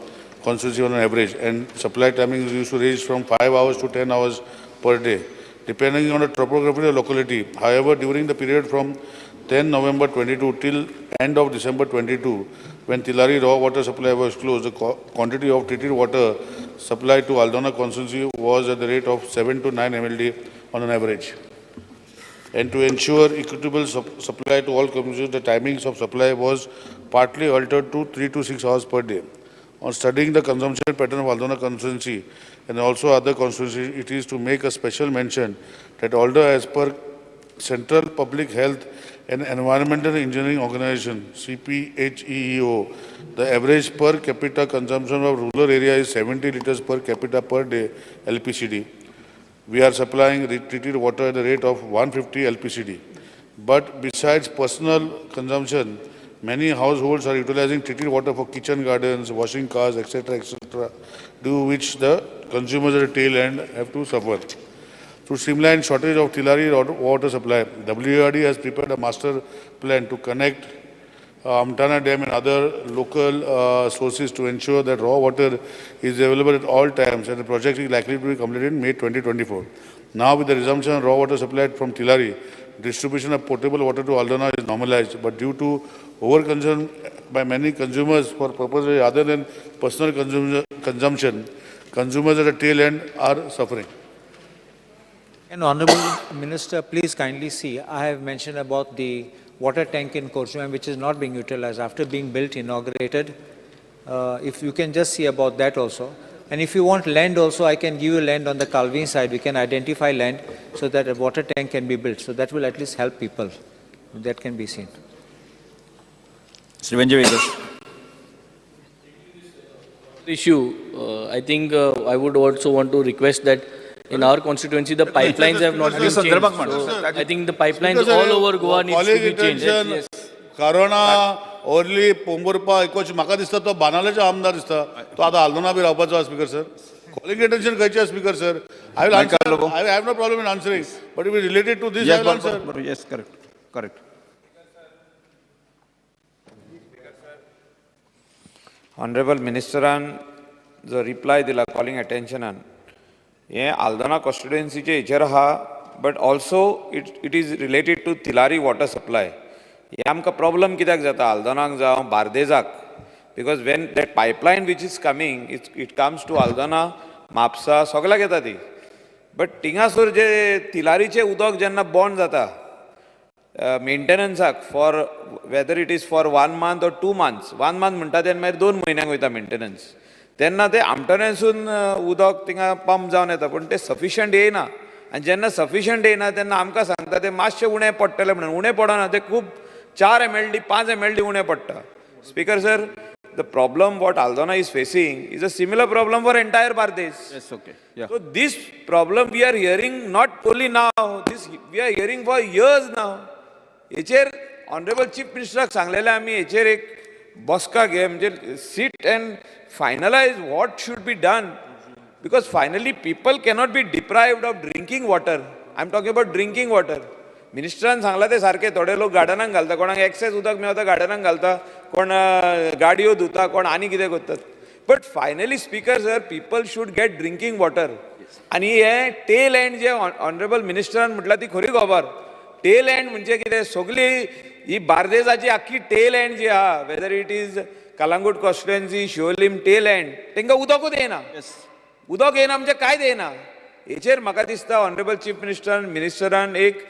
constituency on an average, and supply timings used to range from 5 hours to 10 hours per day, depending on the topography of the locality. However, during the period from 10 November 22 till end of December 22, when Tilari raw water supply was closed, the quantity of treated water supplied to Aldona constituency was at the rate of 7 to 9 MLD on an average. And to ensure equitable supply to all communities, the timings of supply was partly altered to 3 to 6 hours per day. On studying the consumption pattern of Aldona constituency and also other constituencies, it is to make a special mention that although as per Central Public Health and Environmental Engineering Organization, CPHEEO, the average per capita consumption of rural area is 70 liters per capita per day LPCD. We are supplying treated water at the rate of 150 LPCD. But besides personal consumption, many households are utilizing treated water for kitchen gardens, washing cars, etc., etc., due which the consumers at the tail end have to suffer. to streamline shortage of Tilari water supply. WARD has prepared a master plan to connect Amtana Dam and other local sources to ensure that raw water is available at all times, and the project is likely to be completed in May 2024. Now, with the resumption of raw water supply from Tilari, distribution of potable water to Aldana is normalized, but due to overconsumption by many consumers for purposes other than personal consumption, consumers at the tail end are suffering. And Honorable Minister, please kindly see, I have mentioned about the water tank in Korsumam, which is not being utilized after being built, inaugurated. If you can just see about that also. And if you want land also, I can give you land on the Calvin side. We can identify land so that a water tank can be built. So that will at least help people. That can be seen. Issue, I think I would also want to request that in our constituency, the pipelines have not been changed. So I think the pipelines all over Goa need to be changed. Yes. Corona, only Pomburpa, Ekoch, Maka dista to Banaleja Amda dista. To Ada Aldona bhi Rapacha speaker sir. Calling attention Kaicha speaker sir. I will answer. I have no problem in answering. But if it is related to this, I will answer. Yes, correct. Correct. Honorable Ministeran जो reply दिला calling अटेन्शनान हे आल्दोना कॉन्स्टिट्युएन्सीचे हेचेर आहा but also it is related to Tillari water supply हे आमकां problem कित्याक जाता आल्दोनाक जावं बार्देजाक because when that pipeline which is coming it comes to Aldona Mapusa सगळ्याक येता ती बट थिंगासोर जे तिलारीचें उदक जेन्ना बॉन्ड जाता मेंटेनन्साक for whether it is for 1 month or 2 months 1 month म्हणटा तेन्ना मागीर 2 म्हयन्यांक वयता मेंटेनन्स तेन्ना ते आमटण्यासून उदक थिंगा पंप जावन येता पूण ते सफिशियंट येयना आनी जेन्ना सफिशियंट येयना तेन्ना आमकां सांगता ते मातशें उणें पडटलें म्हणून उणें पडना ते खूब 4 mld 5 mld उणें पडटा speaker sir the problem what Aldona is facing is a similar problem for entire Bardez so this problem we are hearing not only now this we are hearing for years now हेचेर honourable chief मिनिस्टराक सांगलेलें आमी हेचेर एक बसका घे म्हणजे sit and finalise what should be done because finally people cannot be deprived of drinking water I am talking about drinking water मिनिस्टरान सांगला ते सारके थोडे लोक गार्डनाक घालता कोणाक एक्सेस उदक मेळता गार्डनाक घालता कोण गाडयो धुता कोण आनी कितें करतात but finally speaker sir people should gate drinking water आनी हे टेल एंड जे ऑनरेबल मिनिस्टरान म्हटलां ती खरी खबर टेल एंड म्हणजे कितें सगळी ही बार्देजाची आख्खी टेल एंड जी आहा whether it is Calangute constituency Siolim tail end तांकां उदकूच येना उदक येना म्हणजे काय येना हेचेर म्हाका दिसता ऑनरेबल चीफ मिनिस्टरान एक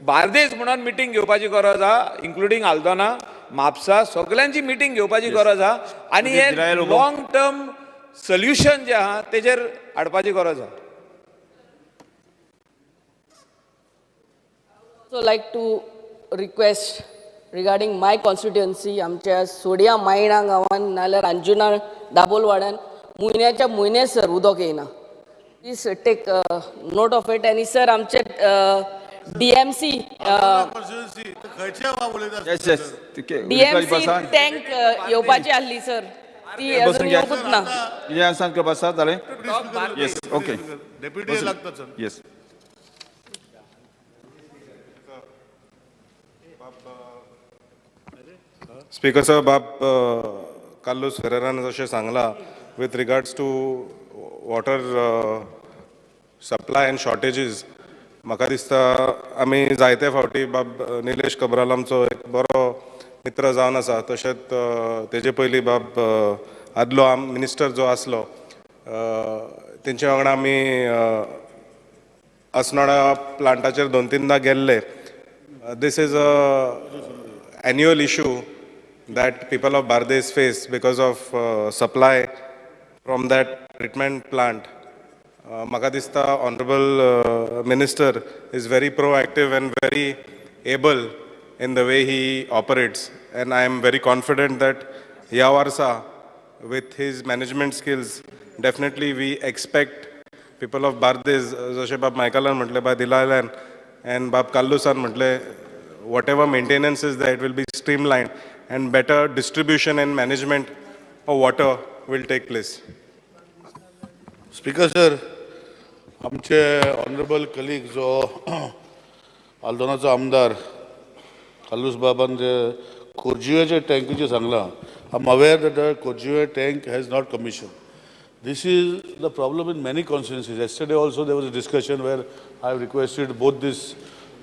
बार्देस म्हणून मिटींग घेवपाची गरज आहा इन्क्लुडींग आल्दोना म्हापसा सगळ्यांची मिटींग घेवपाची गरज आहा आनी हे लॉंग टर्म सोल्युशन जे आहा तेचेर हाडपाची गरज आहा So like to request regarding my constituency, आमच्या सोडिया मायणा गांवान नाल्यार अंजुना दाबोलवाड्यान म्हयन्याच्या म्हयनेसर उदक येना please take note of it आनी सर आमचे DMC टँक येवपाची आसली सर ती अजून येवूच ना येस ओके डेप्युटी लागतात सर येस स्पीकर साहेब बाब कार्लोस फेरेरान जशें सांगलां with regards to water supply and shortages म्हाका दिसता आमी जायते फावटी बाब निलेश कबराल आमचो एक बरो मित्र जावन आसा तशेंच तेजे पयलीं बाब आदलो मिनिस्टर जो आसलो तेंचे वांगडा आमी अस्नोडा प्लांटाचेर 2-3दां गेल्ले दीस is a annual issue that people of Bardes face because of supply from that treatment plant. Maka dista Honorable Minister is very proactive and very able in the way he operates, and I am very confident that Yawarsa, with his management skills, definitely we expect people of Bardes, Joshe Bab Michaelan Mantle by Dilalan and Bab Kallusan Mantle, whatever maintenance is there, it will be streamlined and better distribution and management of water will take place. Speaker sir, आमचे honourable colleague जो आल्दोनाचो आमदार खालूस बाबान जे खोर्जुवेचे टँकीचे सांगलां, I am aware that the Khorjuve tank has not commissioned. This is the problem in many constituencies. Yesterday also there was a discussion where I requested both the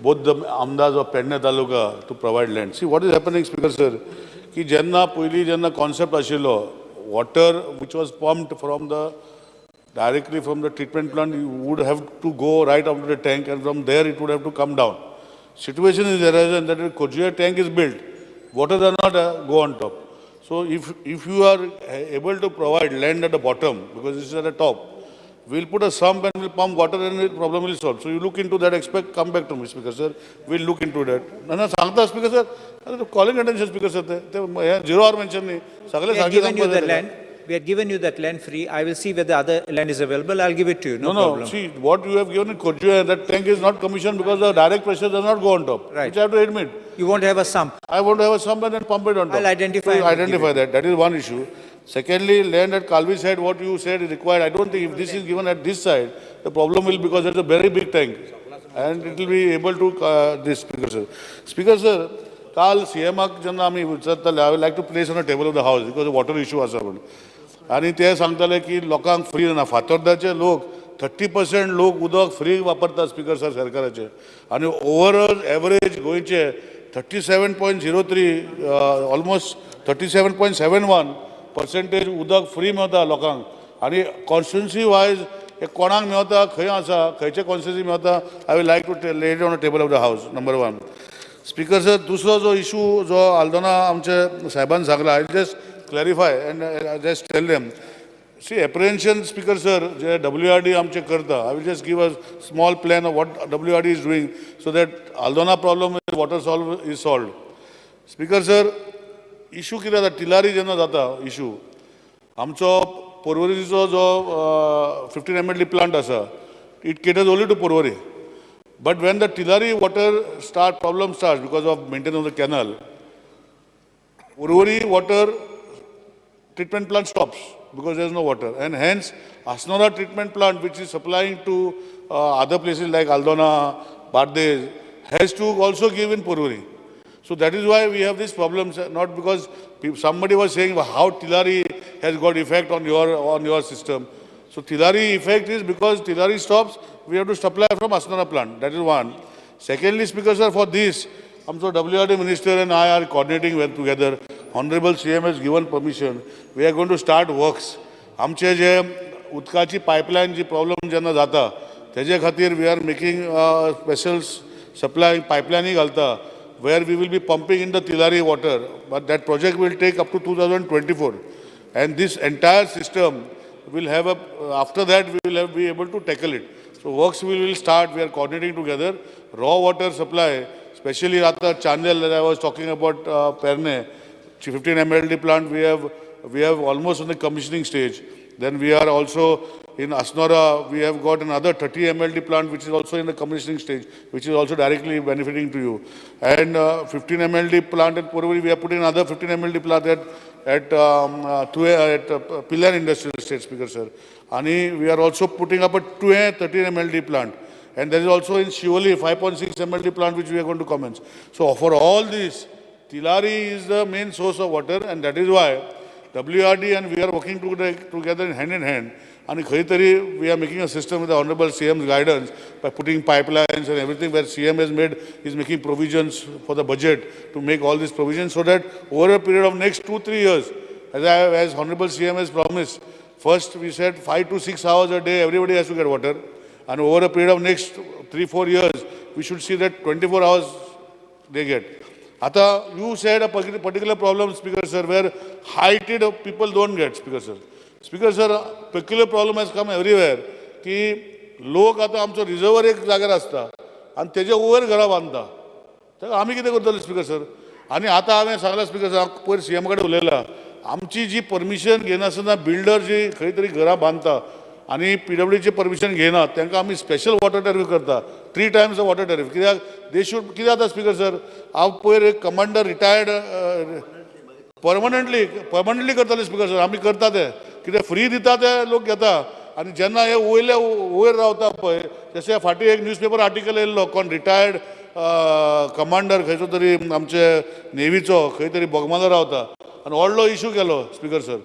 Amdas of Pedne Taluka to provide land. See what is happening, Speaker Sir, ki jenna concept ashilo, water which was pumped from directly from the treatment plant, you would have to go right up to the tank, and from there it would have to come down. Situation is arisen that the Kojiya tank is built, water does not go on top. So if you are able to provide land at the bottom, because this is at the top, we'll put a sump and we'll pump water and the problem will solve. So you look into that, come back to me, Speaker Sir. We'll look into that. No, Sangta, Speaker Sir, calling attention, Speaker Sir, zero hour mention nahi. We have given you the land. We had given you that land free. I will see whether other land is available. I'll give it to you. No problem. See, what you have given in Kojiya, that tank is not commissioned because the direct pressure does not go on top. Right. Which I have to admit. You won't have a sump. I want to have a sump and then pump it on top. I'll identify. So identify that. That is one issue. Secondly, land at Kalvi side, what you said is required. I don't think if this is given at this side, the problem will because it's a very big tank. And it will be able to, this, Speaker Sir. Speaker Sir, Kal CMAक जेन्ना आमी विचारताले, I would like to place on the table of the house because the water issue आसा म्हणून. आणि ते सांगताले की लोकांक free ना, फातोर्डाचे लोक 30% लोक उदक फ्री वापरतात, स्पीकर सर सरकाराचे. आणि ओवरऑल एवरेज गोंयचे 37.03 ऑलमोस्ट 37.71% उदक फ्री मेळटा लोकांक. आणि कॉन्स्टिट्युन्सी वायज हे कोणाक मेळटा, खंय आसा, खंयचे कॉन्स्टिट्युन्सी मेळटा, आय विल लायक टू ले it on the table of the हावस. नंबर 1. स्पीकर सर, दुसरो जो इशू जो आल्दोना आमचे साहेबान सांगला, I just clarify and just tell them. See, apprehension, Speaker Sir, WRD आमचे करता. I will just give a small plan of what WRD is doing so that Aldona problem with water is solved. Speaker Sir, issue कितें जाता, टिलारी जेन्ना जाता issue, आमचो पर्वरीचो जो 15 MLD plant आसा, it caters only to Porvori. But when the Tillari water problem starts because of maintenance of the canal, Porvori water treatment plant stops because there is no water, and hence Asnora treatment plant, which is supplying to other places like Aldona, Bardes, has to also give in Porvori. So that is why we have these problems, not because somebody was saying how Tillari has got effect on your system. So Tillari effect is because Tillari stops, we have to supply from Asnora plant. That is one. Secondly, Speaker Sir, for this, so WRD Minister and I are coordinating well together. Honorable CM has given permission. We are going to start works. आमचे जे उदकाची pipeline जी problem जेन्ना जाता, तेजे खातीर we are making special supply pipeline घालता, where we will be pumping in the Tillari water. But that project will take up to 2024. And this entire system will have after that we will be able to tackle it. So works we will start. We are coordinating together. Raw water supply, especially after Chandel that I was talking about, Perne, 15 MLD plant, we have almost on the commissioning stage. Then we are also in Asnora, we have got another 30 MLD plant which is also in the commissioning stage, which is also directly benefiting to you. And 15 MLD plant at Porvori, we are putting another 15 MLD plant at Pillar Industrial Estate, Speaker Sir. And we are also putting up a 13 MLD plant. And there is also in Shivoli 5.6 MLD plant which we are going to commence. So for all this, Tillari is the main source of water, and that is why WRD and we are working together in hand. And we are making a system with the Honorable CM's guidance by putting pipelines and everything where CM is making provisions for the budget to make all these provisions so that over a period of next 2-3 years, as Honorable CM has promised, first we said 5 to 6 hours a day everybody has to get water, and over a period of next 3-4 years, we should see that 24 hours they get. Ata, you said a particular problem, Speaker Sir, where heighted people don't get, Speaker Sir. Speaker Sir, peculiar problem has come everywhere. की लोक आता आमचो reservoir एक जाग्यार आसता आनी तेजे वयर घरां बांदता. तर आमी कितें करतले स्पीकर सर? आनी आतां हांवें सांगलां स्पीकर सर, पयर सीएम कडेन उलयलां, आमची जी परमिशन घेनासतना बिल्डर जी खंय तरी घरां बांदता आनी PWDची परमिशन घेना, तांकां आमी स्पेशल वॉटर टॅरिफ करता, 3 times द वॉटर टॅरिफ. कित्याक दे शूड कितें जाता स्पीकर सर, हांव पयर एक कमांडर रिटायर्ड परमनंटली करताले स्पीकर सर, आमी करता ते कितें फ्री दिता ते लोक घेता आनी जेन्ना हे वयर रावता पळय जशें फाटीं एक न्यूजपेपर आर्टिकल येयल्लो कोण रिटायर्ड कमांडर खंयचो तरी आमचे नेवीचो खंय तरी बोगमालो रावता आनी व्हडलो इशू केलो स्पिकर सर.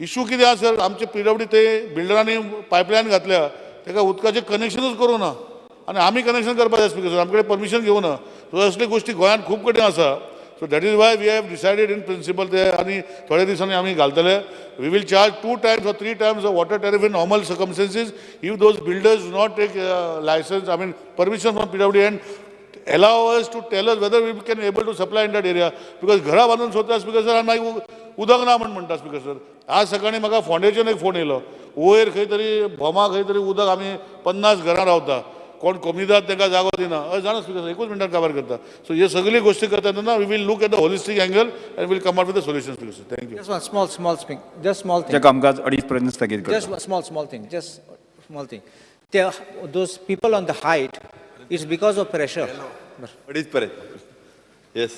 इशू कितें आसा सर, आमचे PWD ते बिल्डरांनी पायपलायन घातल्या ताका उदकाचें कनेक्शनूच करूं ना आनी आमी कनेक्शन करपाक जाय स्पिकर सर, आमचे कडेन परमिशन घेवं ना. सो असली गोश्टी गोंयांत खूब कडेन आसा. So that is why we have decided in principle ते आनी थोड्या दिसांनी आमी घालतले. We will charge 2 times or 3 times the water tariff in normal circumstances if those builders do not take license, I mean permission from PWD and allow us to tell us whether we can able to supply in that area. Because घरा बांदून सोदता speaker sir आनी मागीर उदक ना म्हणटा speaker sir. आज सकाळीं म्हाका फोंडेच्यान एक फोन येयलो, वयर खंय तरी भोमा खंय तरी उदक आमी 50 घरां रावता, कोण कमीदार तांकां जागो दिना. हय जाणा स्पिकर सर, एकूच मिनटान काबार करता. सो हे सगळी गोश्टी करता तेन्ना we will look at the holistic angle and will come out with the solution speaker sir. Thank you. Just one small thing. Just small thing. जे कामकाज 2:30 पर्यंत स्थगीत करता. Just small thing. Just small thing. Those people on the height is because of pressure. What is parent? Yes.